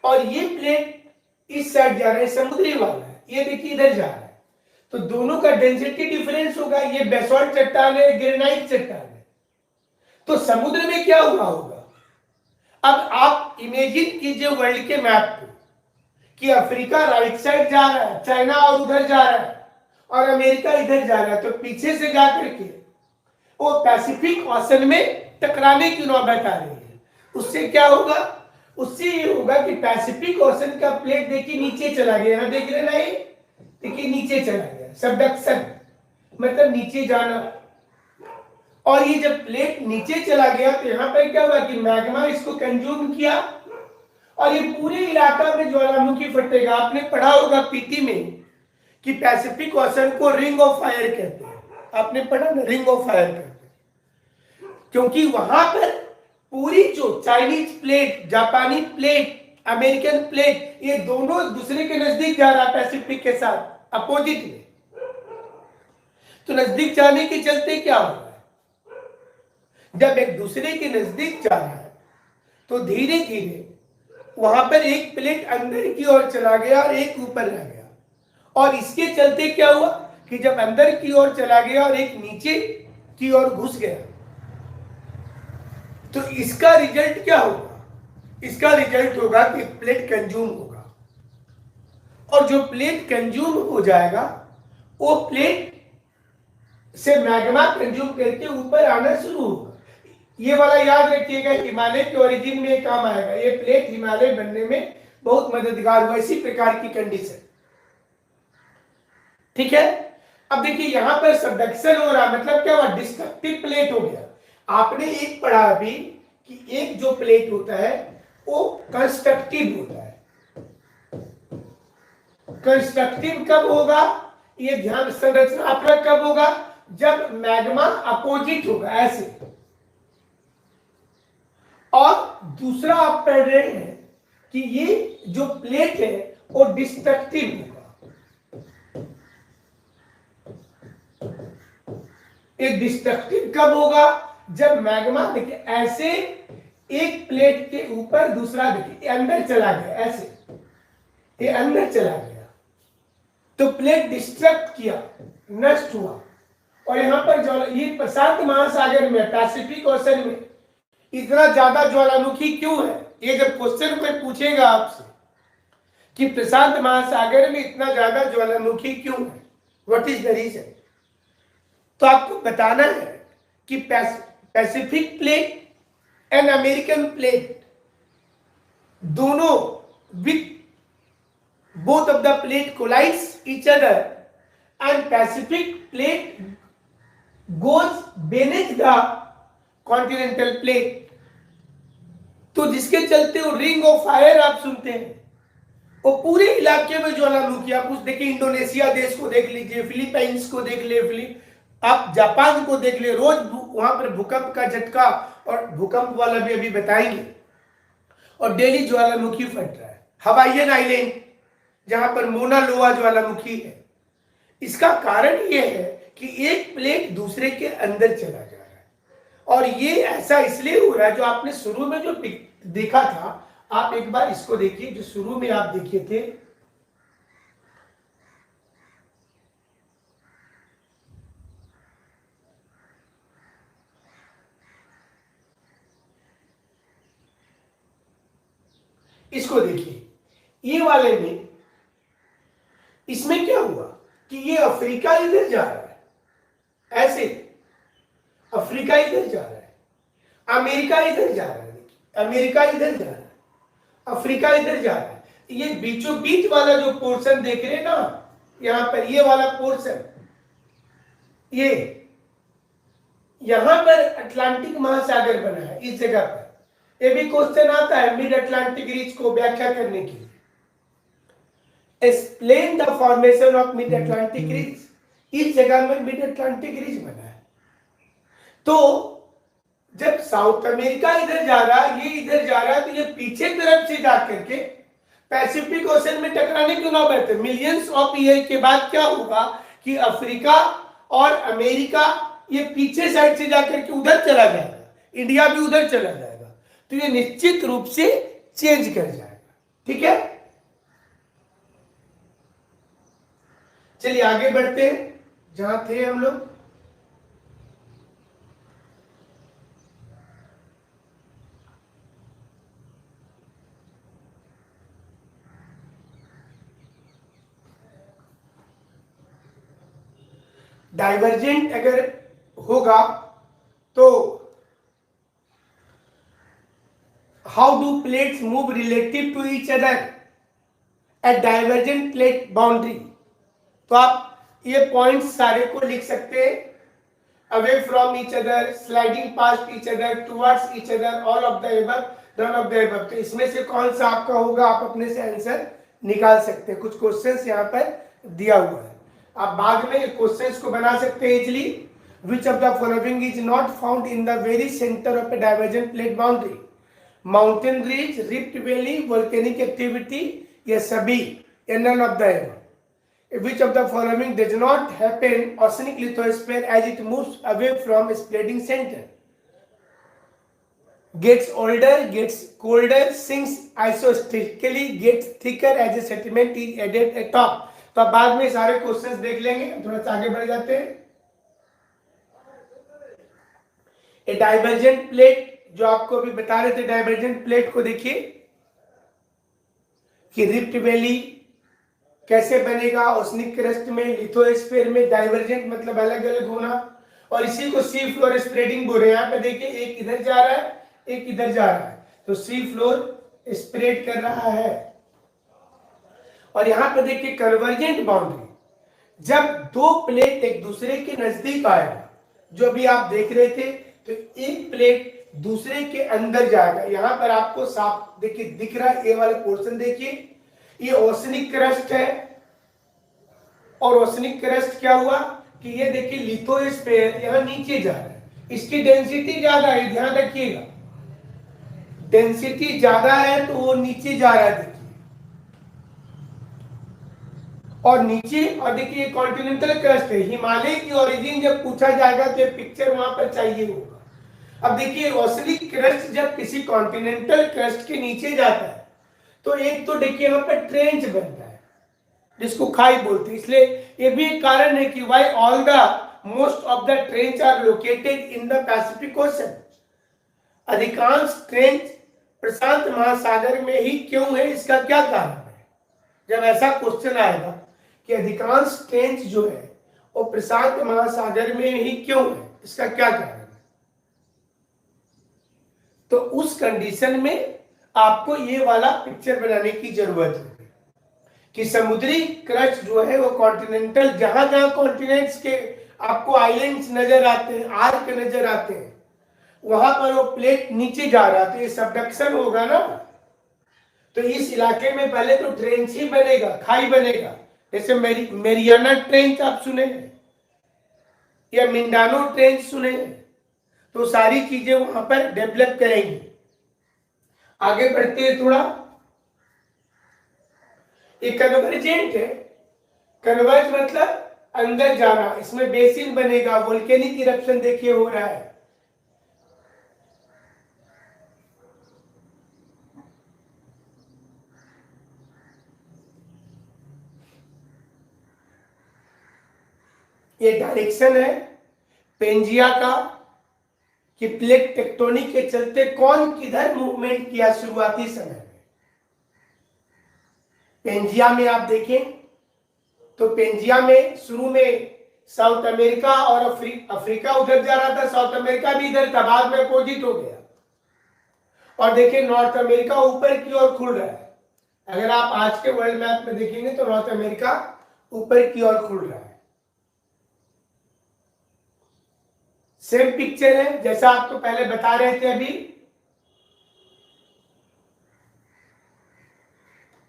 और ये प्लेट इस साइड जा रहा है, समुद्री वाला है, ये देखिए इधर जा रहा है। तो दोनों का डेंसिटी डिफरेंस होगा। ये बेसॉल्ट चट्टान है, ग्रेनाइट चट्टान है। तो समुद्र में क्या हुआ होगा, अब आप इमेजिन कीजिए वर्ल्ड के मैप को कि अफ्रीका राइट साइड जा रहा है, चाइना और उधर जा रहा है, और अमेरिका इधर जा रहा है। तो पीछे से जाकर के वो पैसिफिक ओशन में टकराने की नौबत आ रही है। उससे क्या होगा, उससे ये होगा कि पैसिफिक ओशन का प्लेट देखिए नीचे चला गया, यहां देख रहे ना, ये देखिए नीचे चला गया, सबडक्शन मतलब नीचे जाना। और ये जब प्लेट नीचे चला गया तो यहां पर क्या हुआ कि मैग्मा इसको कंज्यूम किया, और ये पूरे इलाका में ज्वालामुखी फटेगा। आपने पढ़ा होगा पीटी में कि पैसिफिक ओशन को रिंग ऑफ फायर कहते हैं, आपने पढ़ा ना, रिंग ऑफ फायर कहते हैं, क्योंकि वहां पर पूरी जो चाइनीज प्लेट, जापानी प्लेट, अमेरिकन प्लेट, ये दोनों दूसरे के नजदीक जा रहा है पैसिफिक के साथ अपोजिट में। तो नजदीक जाने के चलते क्या हो रहा है, जब एक दूसरे के नजदीक जा रहा है तो धीरे धीरे वहां पर एक प्लेट अंदर की ओर चला गया और एक ऊपर रह गया। और इसके चलते क्या हुआ कि जब अंदर की ओर चला गया और एक नीचे की ओर घुस गया, तो इसका रिजल्ट क्या होगा, इसका रिजल्ट होगा कि प्लेट कंज्यूम होगा, और जो प्लेट कंज्यूम हो जाएगा वो प्लेट से मैग्मा कंज्यूम करके ऊपर आना शुरू होगा। ये वाला याद रखिएगा, हिमालय के ओरिजिन में काम आएगा। ये प्लेट हिमालय बनने में बहुत मददगार हुआ, इसी प्रकार की कंडीशन। ठीक है, अब देखिए यहां पर सबडक्शन हो रहा, मतलब क्या हुआ, डिस्ट्रक्टिव प्लेट हो गया। आपने एक पढ़ा अभी कि एक जो प्लेट होता है वो कंस्ट्रक्टिव होता है। कंस्ट्रक्टिव कब होगा, ये ध्यान, संरचना अपना कब होगा, जब मैग्मा अपोजिट होगा ऐसे। और दूसरा आप पढ़ रहे हैं कि ये जो प्लेट है वो डिस्ट्रक्टिव होगा। ये डिस्ट्रक्टिव कब होगा, जब मैग्मा देखिए ऐसे एक प्लेट के ऊपर दूसरा देखिए अंदर चला गया, ऐसे ये अंदर चला गया, तो प्लेट डिस्ट्रक्ट किया, नष्ट हुआ। और यहाँ पर ये प्रशांत महासागर में, पैसिफिक ओशन में इतना ज्यादा ज्वालामुखी क्यों है? ये जब क्वेश्चन कोई पूछेगा आपसे कि प्रशांत महासागर में इतना ज्यादा ज्वालामुखी क्यों है, व्हाट इज द रीजन, तो आपको बताना है कि Pacific plate and American plate दोनों with both of the plate collides each other and Pacific plate goes beneath the continental plate। तो जिसके चलते वो रिंग ऑफ फायर आप सुनते हैं, वो पूरे इलाके में ज्वालामुखी, आप उस देखिए इंडोनेशिया देश को देख लीजिए, फिलीपाइंस को देख ले, आप जापान को देख ले, रोज वहां पर भूकंप का झटका, और भूकंप वाला भी अभी बताएंगे, और डेली ज्वालामुखी फट रहा है। हवाईयन आइलैंड जहां पर मोना लोआ ज्वालामुखी है, इसका कारण यह है कि एक प्लेट दूसरे के अंदर चला जा रहा है, और ये ऐसा इसलिए हो रहा है। जो आपने शुरू में जो देखा था, आप एक बार इसको देखिए, जो शुरू में आप देखे थे, इसको देखिए, ये वाले में इसमें क्या हुआ कि ये अफ्रीका इधर जा रहा है, ऐसे अफ्रीका इधर जा रहा है, अमेरिका इधर जा रहा है, अमेरिका इधर जा रहा है, अफ्रीका इधर जा रहा है। ये बीचों बीच वाला जो पोर्शन देख रहे हैं ना, यहां पर ये वाला पोर्शन, ये यहां पर अटलांटिक महासागर बना है इस जगह पर। ये भी क्वेश्चन आता है मिड अटलांटिक रीज को व्याख्या करने के लिए, explain the formation of mid Atlantic ridge. इस जगह में मिड अटलांटिक रीज बना है। तो जब साउथ अमेरिका इधर जा रहा है, ये इधर जा रहा है, तो ये पीछे तरफ से जाकर के पैसिफिक ओशन में टकराने क्यों ना बैठे। मिलियंस ऑफ ईयर के बाद क्या होगा कि अफ्रीका और अमेरिका ये पीछे साइड से जाकर के उधर चला जाएगा, इंडिया भी उधर चला जाएगा, तो ये निश्चित रूप से चेंज कर जाएगा। ठीक है, चलिए आगे बढ़ते हैं जहां थे हम लोग। डाइवर्जेंट अगर होगा तो how do plates move relative to each other at divergent plate boundary. तो आप ये पॉइंट्स सारे को लिख सकते हैं, away from each other, sliding past each other, towards each other, all of the above, none of the above. तो इसमें से कौन सा आपका होगा, आप अपने से आंसर निकाल सकते हैं। कुछ क्वेश्चंस यहाँ पर दिया हुआ है, आप बाद में क्वेश्चंस को बना सकते हैं easily. Which of the following is not found in the very centre of a divergent plate boundary, mountain ridge, rift valley, volcanic activity, ये सभी, none of the above. Which of the following does not happen oceanic lithosphere as it moves away from spreading center? Gets older, gets colder, sinks isostatically, gets thicker as a sediment is added at top। तो अब बाद में सारे questions देख लेंगे, थोड़ा सा आगे बढ़ जाते हैं। ए डाइवर्जेंट प्लेट जो आपको अभी बता रहे थे, डाइवर्जेंट प्लेट को देखिए कि रिफ्ट वैली कैसे बनेगा, ओशनिक क्रस्ट में, लिथोस्फीयर में। डाइवर्जेंट मतलब अलग अलग होना, और इसी को सी फ्लोर स्प्रेडिंग बोल रहे हैं। यहाँ पे देखिए एक इधर जा रहा है, एक इधर जा रहा है, तो सी फ्लोर स्प्रेड कर रहा है। और यहाँ पे देखिए कन्वर्जेंट बाउंड्री, जब दो प्लेट एक दूसरे के नजदीक आएगा, जो अभी आप देख रहे थे, तो एक प्लेट दूसरे के अंदर जाएगा। यहाँ पर आपको साफ देखिए दिख रहा है, ये वाला पोर्शन देखिए, ये ओशनिक क्रस्ट है। और ओशनिक क्रस्ट क्या हुआ कि ये देखिए लिथोस्फीयर यहां नीचे जा रहा है, इसकी डेंसिटी ज्यादा है, ध्यान रखिएगा, डेंसिटी ज्यादा है तो वो नीचे जा रहा है, देखिए। और नीचे, और देखिए कॉन्टिनेंटल क्रस्ट है, हिमालय की ओरिजिन जब पूछा जाएगा तो ये पिक्चर वहां पर चाहिए होगा। अब देखिए ओशनिक क्रस्ट जब किसी कॉन्टिनेंटल क्रस्ट के नीचे जाता है, तो एक तो देखिए यहाँ पर ट्रेंच बनता है, जिसको खाई बोलते हैं। इसलिए ये भी एक कारण है कि why all the most of the trenches are located in the Pacific ocean. अधिकांश ट्रेन प्रशांत महासागर में ही क्यों है, इसका क्या कारण है? जब ऐसा क्वेश्चन आएगा कि अधिकांश ट्रेन जो है वो प्रशांत महासागर में ही क्यों है, इसका क्या कारण है, तो उस कंडीशन में आपको ये वाला पिक्चर बनाने की जरूरत है कि समुद्री क्रस्ट जो है वो कॉन्टिनेंटल, जहां जहां कॉन्टिनेंट्स के आपको आइलैंड्स नजर आते हैं, आर्क नजर आते हैं, वहां पर वो प्लेट नीचे जा रहा है, तो ये सबडक्शन होगा ना। तो इस इलाके में पहले तो ट्रेंच ही बनेगा, खाई बनेगा। जैसे मेरियाना ट्रेंच आप सुने या मिंडानो ट्रेंच सुने, तो सारी चीजें वहां पर डेवलप करेंगी। आगे बढ़ते हैं थोड़ा। ये कन्वर्जेंट है। कन्वर्ज मतलब अंदर जाना, इसमें बेसिन बनेगा, वोल्केनिक इरप्शन देखिए हो रहा है। ये डायरेक्शन है पेंजिया का कि प्लेट टेक्टोनिक के चलते कौन किधर मूवमेंट किया शुरुआती समय में। पेंजिया में आप देखें तो पेंजिया में शुरू में साउथ अमेरिका और अफ्रीका उधर जा रहा था, साउथ अमेरिका भी इधर था, बाद में अपोजिट हो गया। और देखिए नॉर्थ अमेरिका ऊपर की ओर खुल रहा है। अगर आप आज के वर्ल्ड मैप में देखेंगे तो नॉर्थ अमेरिका ऊपर की ओर खुल रहा है। सेम पिक्चर है जैसा आपको पहले बता रहे थे। अभी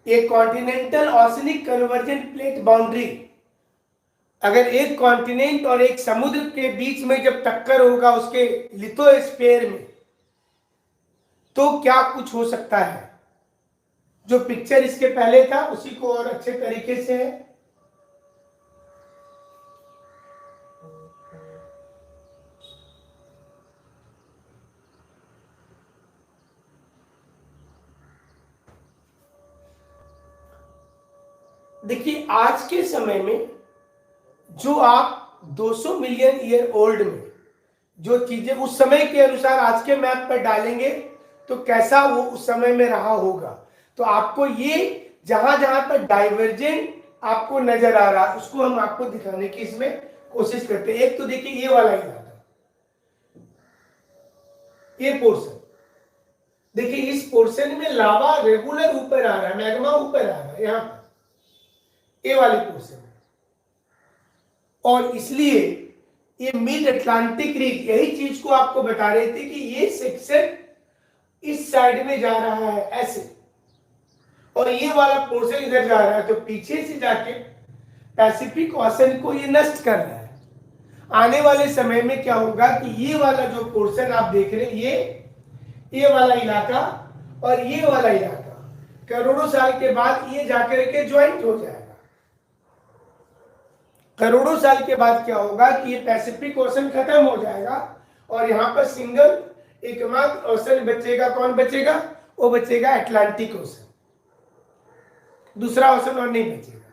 एक continental oceanic convergent plate boundary, अगर एक कॉन्टिनेंट और एक समुद्र के बीच में जब टक्कर होगा उसके लिथोस्फीयर में, तो क्या कुछ हो सकता है। जो पिक्चर इसके पहले था उसी को और अच्छे तरीके से है। देखिए आज के समय में जो आप 200 मिलियन ईयर ओल्ड में जो चीजें उस समय के अनुसार आज के मैप पर डालेंगे तो कैसा वो उस समय में रहा होगा। तो आपको ये जहां जहां पर डाइवर्जेंट आपको नजर आ रहा है उसको हम आपको दिखाने की इसमें कोशिश करते हैं। एक तो देखिए ये वाला इलाका, ये पोर्शन देखिए, इस पोर्शन में लावा रेगुलर ऊपर आ रहा है, मैग्मा ऊपर आ रहा है यहां पर, ये वाले पोर्शन में। और इसलिए ये मिड अटलांटिक रीज यही चीज को आपको बता रहे थे कि ये सेक्शन इस साइड में जा रहा है ऐसे, और ये वाला पोर्शन इधर जा रहा है, तो पीछे से जाके पैसिफिक ओशन को ये नष्ट कर रहा है। आने वाले समय में क्या होगा कि ये वाला जो पोर्शन आप देख रहे हैं, ये वाला इलाका और ये वाला इलाका करोड़ों साल के बाद ये जाकर के ज्वाइंट हो जाएगा। करोड़ों साल के बाद क्या होगा कि ये पैसिफिक ओशन खत्म हो जाएगा और यहां पर सिंगल एकमात्र ओशन बचेगा। कौन बचेगा? वो बचेगा अटलांटिक ओशन, दूसरा ओशन और नहीं बचेगा।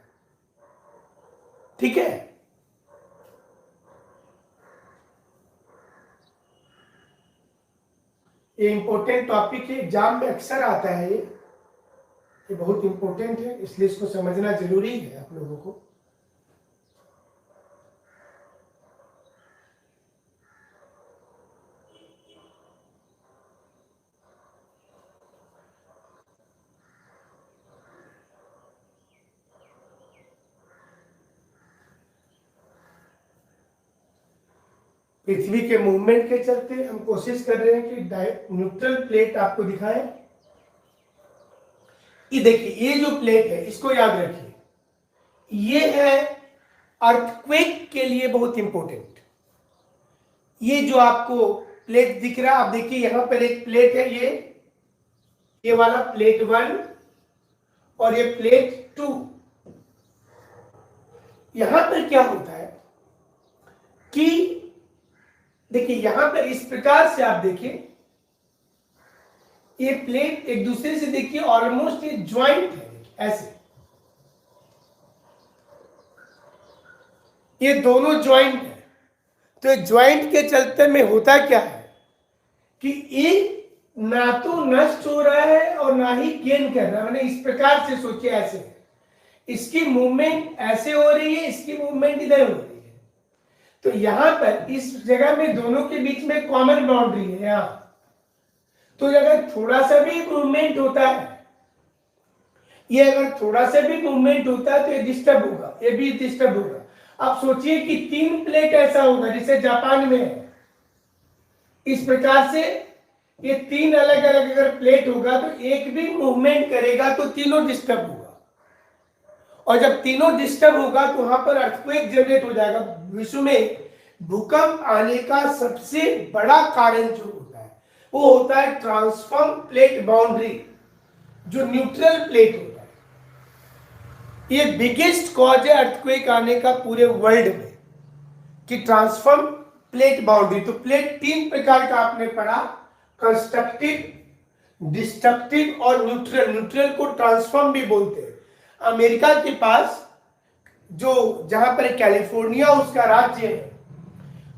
ठीक है, ये इंपॉर्टेंट टॉपिक है, एग्जाम में अक्सर आता है। ये बहुत इंपॉर्टेंट है, इसलिए इसको समझना जरूरी है आप लोगों को। पृथ्वी के मूवमेंट के चलते हम कोशिश कर रहे हैं कि न्यूट्रल प्लेट आपको दिखाएं। ये देखिए, ये जो प्लेट है इसको याद रखिए, ये है अर्थक्वेक के लिए बहुत इंपॉर्टेंट। ये जो आपको प्लेट दिख रहा है, आप देखिए यहां पर एक प्लेट है, ये वाला प्लेट 1 और ये प्लेट 2। यहां पर क्या होता है कि देखिए यहां पर इस प्रकार से आप देखिए, ये प्लेट एक दूसरे से देखिए ऑलमोस्ट ये ज्वाइंट है ऐसे। ये दोनों ज्वाइंट है। तो ज्वाइंट के चलते में होता क्या है कि ये ना तो नष्ट हो रहा है और ना ही गेन कर रहा है। मैंने इस प्रकार से सोचे, ऐसे इसकी मूवमेंट ऐसे हो रही है, इसकी मूवमेंट इधर हो रही है। तो यहां पर इस जगह में दोनों के बीच में कॉमन बाउंड्री है यहां। तो अगर थोड़ा सा भी मूवमेंट होता है, ये अगर थोड़ा सा भी मूवमेंट होता है तो ये डिस्टर्ब होगा, ये भी डिस्टर्ब होगा। अब सोचिए कि 3 प्लेट ऐसा होगा जैसे जापान में है, इस प्रकार से ये 3 अलग अलग अगर प्लेट होगा तो एक भी मूवमेंट करेगा तो तीनों डिस्टर्ब होगा। और जब तीनों डिस्टर्ब होगा तो वहां पर अर्थक्वेक जनरेट हो जाएगा। विश्व में भूकंप आने का सबसे बड़ा कारण जो होता है वो होता है ट्रांसफॉर्म प्लेट बाउंड्री, जो न्यूट्रल प्लेट होता है। ये बिगेस्ट कॉज है अर्थक्वेक आने का पूरे वर्ल्ड में, कि ट्रांसफॉर्म प्लेट बाउंड्री। तो प्लेट 3 प्रकार का आपने पढ़ा, कंस्ट्रक्टिव, डिस्ट्रक्टिव और न्यूट्रल। न्यूट्रल को ट्रांसफॉर्म भी बोलते हैं। अमेरिका के पास जो जहां पर कैलिफोर्निया उसका राज्य है,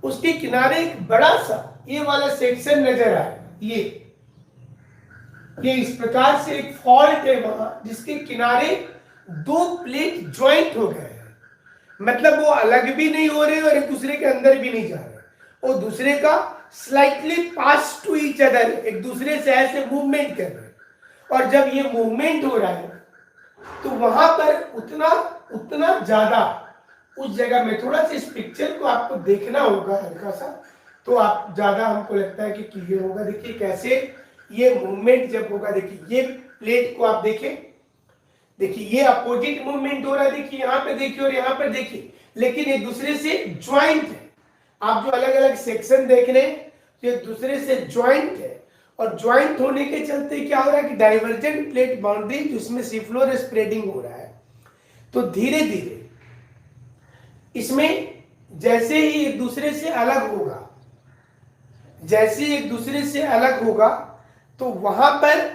उसके किनारे एक बड़ा सा ये वाला सेक्शन नजर आए, ये इस प्रकार से एक फॉल्ट है वहां, जिसके किनारे 2 प्लेट ज्वाइंट हो गए हैं। मतलब वो अलग भी नहीं हो रहे और एक दूसरे के अंदर भी नहीं जा रहे, वो दूसरे का स्लाइटली पास टू ईच अदर, एक दूसरे से ऐसे मूवमेंट कर रहे हैं। और जब ये मूवमेंट हो रहा है तो वहां पर उतना ज्यादा उस जगह में, थोड़ा सा इस पिक्चर को आपको देखना होगा हल्का सा, तो आप ज्यादा हमको लगता है कि क्लियर होगा। देखिए कैसे ये मूवमेंट जब होगा, देखिए ये प्लेट को आप देखें, देखिए ये अपोजिट मूवमेंट हो रहा है, देखिए यहाँ पे देखिए और यहाँ पर देखिए, लेकिन एक दूसरे से ज्वाइंट है। आप जो अलग अलग सेक्शन देख रहे हैं तो एक दूसरे से ज्वाइंट है। और ज्वाइंट होने के चलते क्या हो रहा है कि डाइवर्जेंट प्लेट बाउंड्री जिसमें सीफ्लोर स्प्रेडिंग हो रहा है। तो धीरे धीरे इसमें जैसे ही एक दूसरे से अलग होगा, जैसे एक दूसरे से अलग होगा तो वहां पर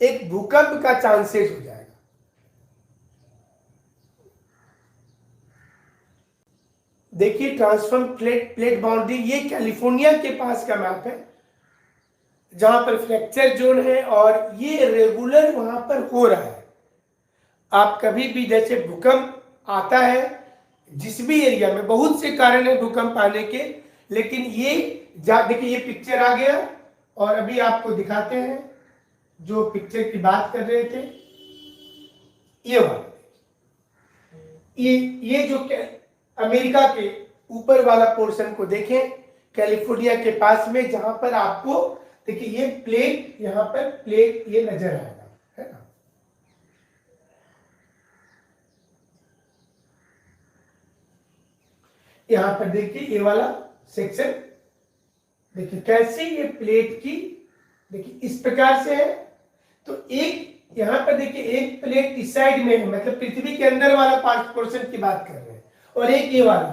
एक भूकंप का चांसेस हो जाएगा। देखिए ट्रांसफॉर्म प्लेट बाउंड्री, ये कैलिफोर्निया के पास का मैप है जहां पर फ्रैक्चर जोन है और ये रेगुलर वहां पर हो रहा है। आप कभी भी जैसे भूकंप आता है जिस भी एरिया में, बहुत से कारण है भूकंप आने के, लेकिन ये देखिए ये पिक्चर आ गया और अभी आपको दिखाते हैं जो पिक्चर की बात कर रहे थे, ये वाला, ये जो अमेरिका के ऊपर वाला पोर्शन को देखें, कैलिफोर्निया के पास में, जहां पर आपको देखिए ये प्लेट, यहां पर प्लेट ये नजर आएगा, है ना। यहां पर देखिए ये वाला सेक्शन, देखिए कैसे ये प्लेट की, देखिए इस प्रकार से है। तो एक यहां पर देखिए एक प्लेट इस साइड में है, मतलब पृथ्वी के अंदर वाला पार्ट पोर्शन की बात कर रहे हैं, और एक ये वाला।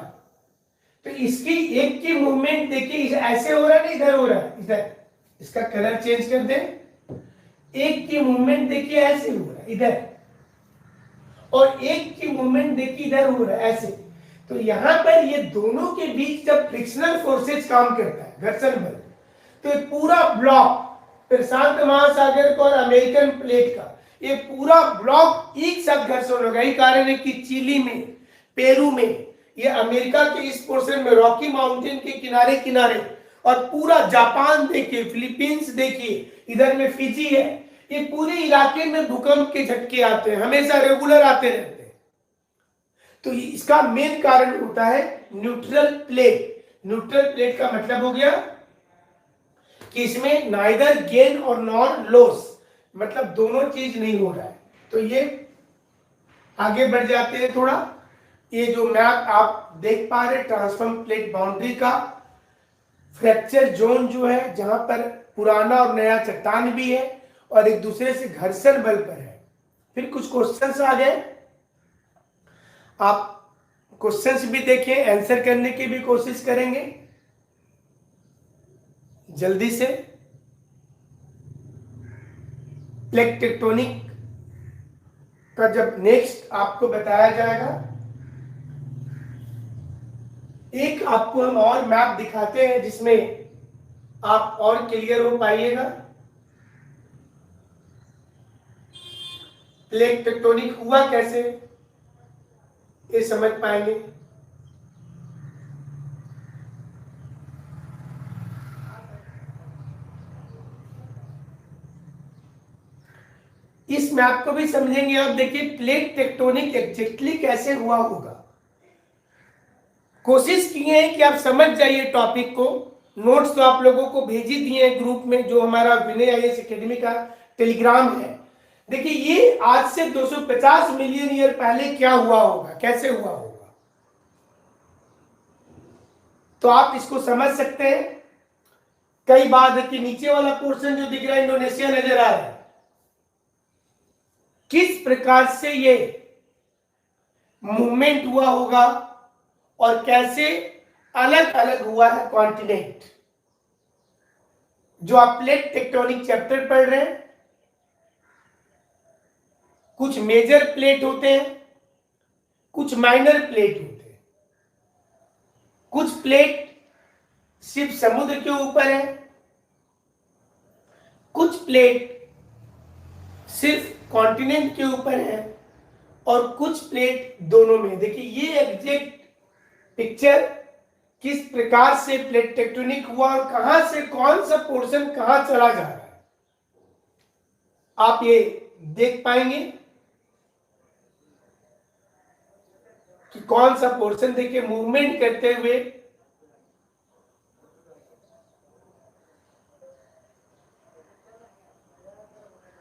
तो इसकी एक की मूवमेंट देखिए ऐसे हो रहा है ना, इधर हो रहा है, इधर, इसका कलर चेंज कर दे, एक की मूवमेंट देखिए ऐसे हो रहा है इधर, और एक की मूवमेंट देखिए इधर हो रहा है ऐसे। तो यहां पर ये दोनों के बीच जब फ्रिक्शनल फोर्सेज काम करता है, घर्षण बल, तो ये पूरा ब्लॉक प्रशांत महासागर का और अमेरिकन प्लेट का ये पूरा ब्लॉक एक साथ घर्षण होगा। यही कारण है कि चिली में, पेरू में, ये अमेरिका के इस पोर्शन में रॉकी माउंटेन के किनारे किनारे, और पूरा जापान देखिए, फिलीपींस देखिए, इधर में फिजी है, ये पूरे इलाके में भूकंप के झटके आते हैं, हमेशा रेगुलर आते रहते हैं। तो इसका मेन कारण होता है न्यूट्रल प्लेट। न्यूट्रल प्लेट का मतलब हो गया कि इसमें नाइदर गेन और नॉर लॉस, मतलब दोनों चीज नहीं हो रहा है। तो ये आगे बढ़ जाते हैं थोड़ा, ये जो मैप आप देख पा रहे ट्रांसफॉर्म प्लेट बाउंड्री का, फ्रैक्चर जोन जो है जहां पर पुराना और नया चट्टान भी है और एक दूसरे से घर्षण बल पर है। फिर कुछ क्वेश्चंस आ गए, आप क्वेश्चंस भी देखें, आंसर करने की भी कोशिश करेंगे जल्दी से। प्लेट टेक्टोनिक का जब नेक्स्ट आपको बताया जाएगा, एक आपको हम और मैप दिखाते हैं जिसमें आप और क्लियर हो पाइएगा। प्लेट टेक्टोनिक हुआ कैसे ये समझ पाएंगे। इस मैप को भी समझेंगे आप। देखिए प्लेट टेक्टोनिक एग्जैक्टली कैसे हुआ होगा। कोशिश किए हैं कि आप समझ जाइए टॉपिक को। नोट्स तो आप लोगों को भेज ही दिए हैं ग्रुप में, जो हमारा विनय आईएएस एकेडमी का टेलीग्राम है। देखिए ये आज से 250 मिलियन ईयर पहले क्या हुआ होगा, कैसे हुआ होगा, तो आप इसको समझ सकते हैं। कई बात है कि नीचे वाला पोर्शन जो दिख रहा है इंडोनेशिया नजर आ रहा है, किस प्रकार से ये मूवमेंट हुआ होगा और कैसे अलग अलग हुआ है कॉन्टिनेंट। जो आप प्लेट टेक्टोनिक चैप्टर पढ़ रहे हैं, कुछ मेजर प्लेट होते हैं, कुछ माइनर प्लेट होते हैं। कुछ प्लेट सिर्फ समुद्र के ऊपर है, कुछ प्लेट सिर्फ कॉन्टिनेंट के ऊपर है, और कुछ प्लेट दोनों में। देखिए ये एग्जैक्ट पिक्चर किस प्रकार से प्लेट टेक्टोनिक हुआ और कहां से कौन सा पोर्शन कहां चला जा रहा है, आप ये देख पाएंगे कि कौन सा पोर्शन। देखिए मूवमेंट करते हुए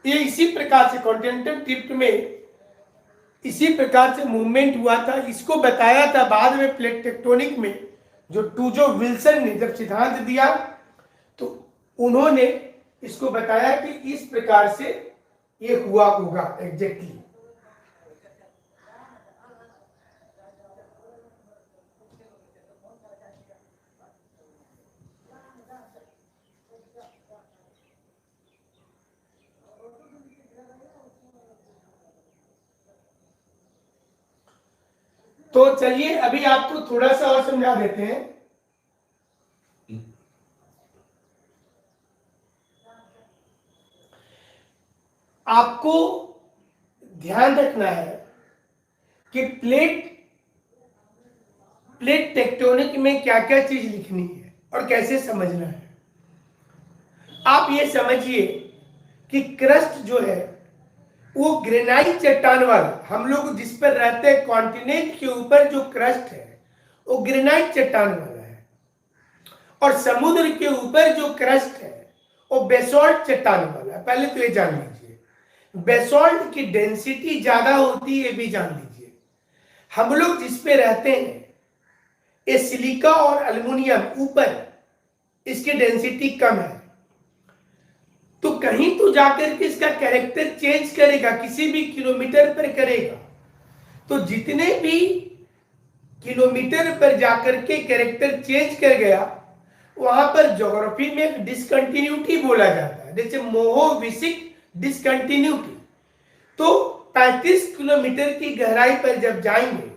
ये इसी प्रकार से कॉन्टिनेंटल ड्रिफ्ट में इसी प्रकार से मूवमेंट हुआ था। इसको बताया था बाद में प्लेट टेक्टोनिक में, जो टूजो विल्सन ने जब सिद्धांत दिया तो उन्होंने इसको बताया कि इस प्रकार से ये हुआ होगा एग्जैक्टली। तो चलिए अभी आपको थोड़ा सा और समझा देते हैं। आपको ध्यान रखना है कि प्लेट टेक्टोनिक में क्या क्या चीज लिखनी है और कैसे समझना है। आप ये समझिए कि क्रस्ट जो है वो ग्रेनाइट चट्टान वाला, हम लोग जिस पर रहते हैं कॉन्टिनेंट के ऊपर जो क्रस्ट है वो ग्रेनाइट चट्टान वाला है, और समुद्र के ऊपर जो क्रस्ट है वो बेसॉल्ट चट्टान वाला है। पहले तो ये जान लीजिए, बेसॉल्ट की डेंसिटी ज्यादा होती है, ये भी जान लीजिए। हम लोग जिस पे रहते हैं ये सिलिका और एल्युमिनियम ऊपर, इसकी डेंसिटी कम है, तो कहीं तो जाकर के इसका कैरेक्टर चेंज करेगा, किसी भी किलोमीटर पर करेगा। तो जितने भी किलोमीटर पर जाकर के कैरेक्टर चेंज कर गया, वहां पर ज्योग्राफी में डिसकंटिन्यूटी बोला जाता है, जैसे मोहोविसिक डिसकंटिन्यूटी। तो 35 किलोमीटर की गहराई पर जब जाएंगे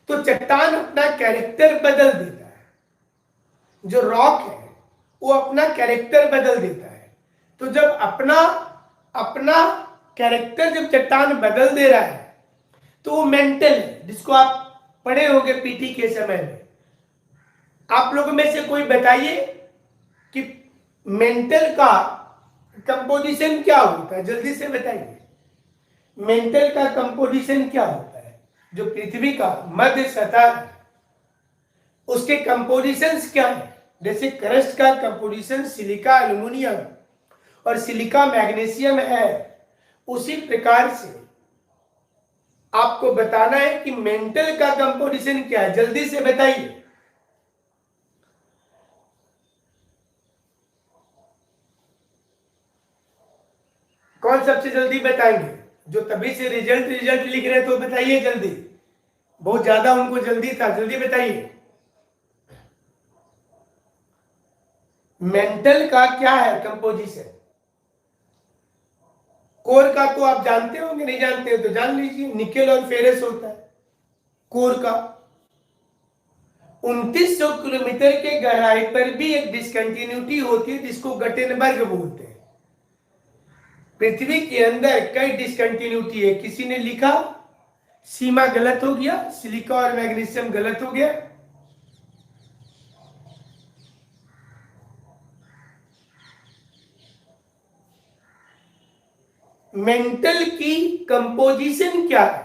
तो चट्टान अपना कैरेक्टर बदल देता है, जो रॉक है वो अपना कैरेक्टर बदल देता है। तो जब अपना कैरेक्टर जब चट्टान बदल दे रहा है तो वो मेंटल है, जिसको आप पढ़े होंगे पीटी के समय में। आप लोगों में से कोई बताइए कि मेंटल का कंपोजिशन क्या होता है, जल्दी से बताइए। मेंटल का कंपोजिशन क्या होता है? जो पृथ्वी का मध्य सतह है उसके कंपोजिशंस क्या है? जैसे क्रस्ट का कंपोजिशन सिलिका एल्युमिनियम और सिलिका मैग्नीशियम है, उसी प्रकार से आपको बताना है कि मेंटल का कंपोजिशन क्या है। जल्दी से बताइए। कौन सबसे जल्दी बताएंगे? जो तभी से रिजल्ट लिख रहे तो बताइए जल्दी, बहुत ज्यादा उनको जल्दी था, जल्दी बताइए। मेंटल का क्या है कंपोजिशन? कोर का तो आप जानते होंगे, नहीं जानते हो तो जान लीजिए, निकेल और फेरस होता है कोर का। 2900 किलोमीटर के गहराई पर भी एक डिसकंटिन्यूटी होती है जिसको गटेनबर्ग बोलते हैं। पृथ्वी के अंदर कई डिसकंटिन्यूटी है। किसी ने लिखा सीमा गलत हो गया, सिलिका और मैग्नीशियम गलत हो गया। मेंटल की कंपोजिशन क्या है?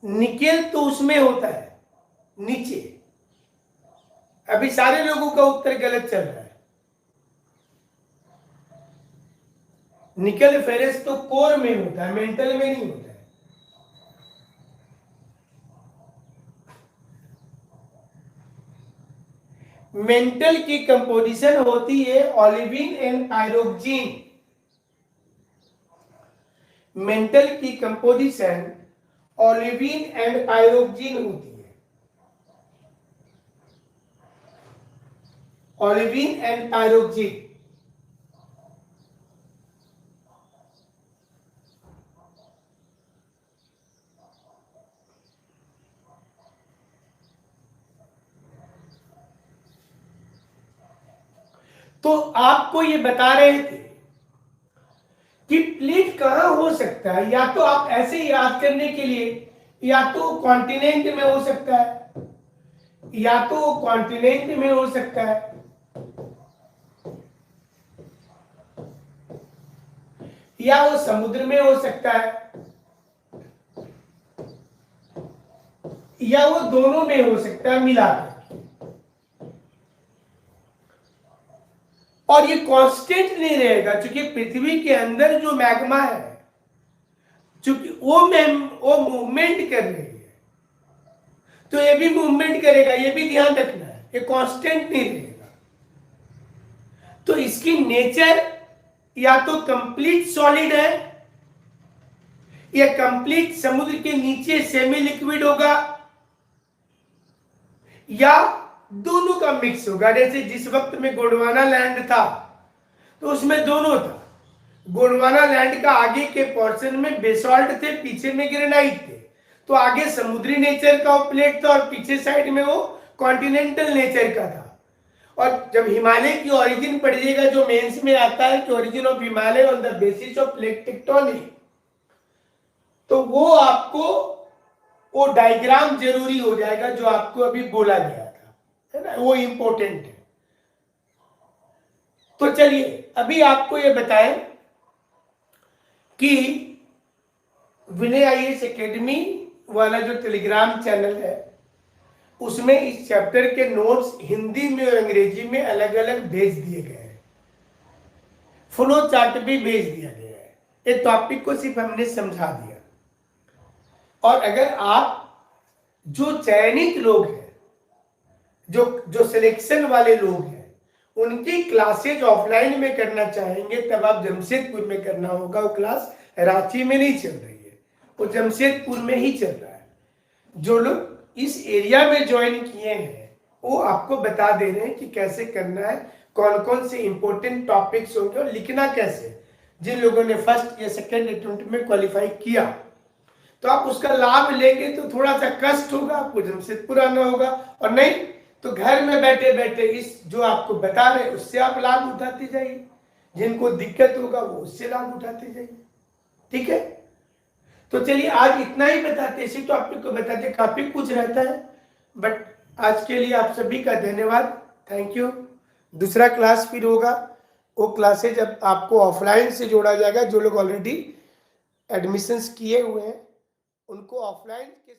निकेल तो उसमें होता है नीचे। अभी सारे लोगों का उत्तर गलत चल रहा है। निकेल फेरस तो कोर में होता है, मेंटल में नहीं होता है। मेंटल की कंपोजिशन होती है ओलिविन एंड पायरोक्सिन। मेंटल की कंपोजिशन ओलिविन एंड पायरोक्सिन होती है। Olivine and pyroxene. तो आपको ये बता रहे थे कि प्लेट कहां हो सकता है। या तो आप ऐसे याद करने के लिए, या तो कॉन्टिनेंट में हो सकता है, या तो कॉन्टिनेंट में हो सकता है, या वो समुद्र में हो सकता है, या वो दोनों में हो सकता है मिलाकर। और ये कांस्टेंट नहीं रहेगा क्योंकि पृथ्वी के अंदर जो मैग्मा है, चूंकि वो मूवमेंट कर रही है, तो ये भी मूवमेंट करेगा, ये भी ध्यान रखना है। ये कांस्टेंट नहीं रहेगा। तो इसकी नेचर या तो कंप्लीट सॉलिड है, या कंप्लीट समुद्र के नीचे सेमी लिक्विड होगा, या दोनों का मिक्स होगा। जैसे जिस वक्त में गोंडवाना लैंड था तो उसमें दोनों था। गोंडवाना लैंड का आगे के पोर्शन में बेसॉल्ट थे, पीछे में ग्रेनाइट थे। तो आगे समुद्री नेचर का वो प्लेट था और पीछे साइड में वो कॉन्टिनेंटल नेचर का था। और जब हिमालय की ओरिजिन पढ़िएगा, जो मेंस में आता है कि origin of Himalaya on the basis of plate tectonic, तो वो आपको वो डायग्राम जरूरी हो जाएगा जो आपको अभी बोला गया था, है ना, वो इंपॉर्टेंट है। तो चलिए अभी आपको ये बताएं कि विनय आईएएस एकेडमी वाला जो टेलीग्राम चैनल है, उसमें इस चैप्टर के नोट्स हिंदी में और अंग्रेजी में अलग अलग भेज दिए गए हैं। फ्लो चार्ट भी भेज दिया गया है। ये टॉपिक को सिर्फ हमने समझा दिया। और अगर आप जो चयनित लोग हैं, जो सिलेक्शन वाले लोग हैं, उनकी क्लासेज ऑफलाइन में करना चाहेंगे, तब आप जमशेदपुर में करना होगा। वो क्लास रांची में नहीं चल रही है, वो जमशेदपुर में ही चल रहा है। जो लोग इस एरिया में ज्वाइन किए हैं वो आपको बता दे रहे हैं कि कैसे करना है, कौन कौन से इंपॉर्टेंट टॉपिक्स होंगे और लिखना कैसे। जिन लोगों ने फर्स्ट या सेकेंड अटेम्प्ट में क्वालिफाई किया तो आप उसका लाभ लेंगे। तो थोड़ा सा कष्ट होगा, आपको जमशेदपुर आना होगा, और नहीं तो घर में बैठे बैठे इस जो आपको बता रहे उससे आप लाभ उठाते जाइए। जिनको दिक्कत होगा वो उससे लाभ उठाते जाइए। ठीक है, तो चलिए आज इतना ही बताते, इसी टॉपिक को बताते। काफी कुछ रहता है, बट आज के लिए आप सभी का धन्यवाद, थैंक यू। दूसरा क्लास फिर होगा, वो क्लासेज अब आपको ऑफलाइन से जोड़ा जाएगा। जो लोग ऑलरेडी एडमिशंस किए हुए हैं उनको ऑफलाइन के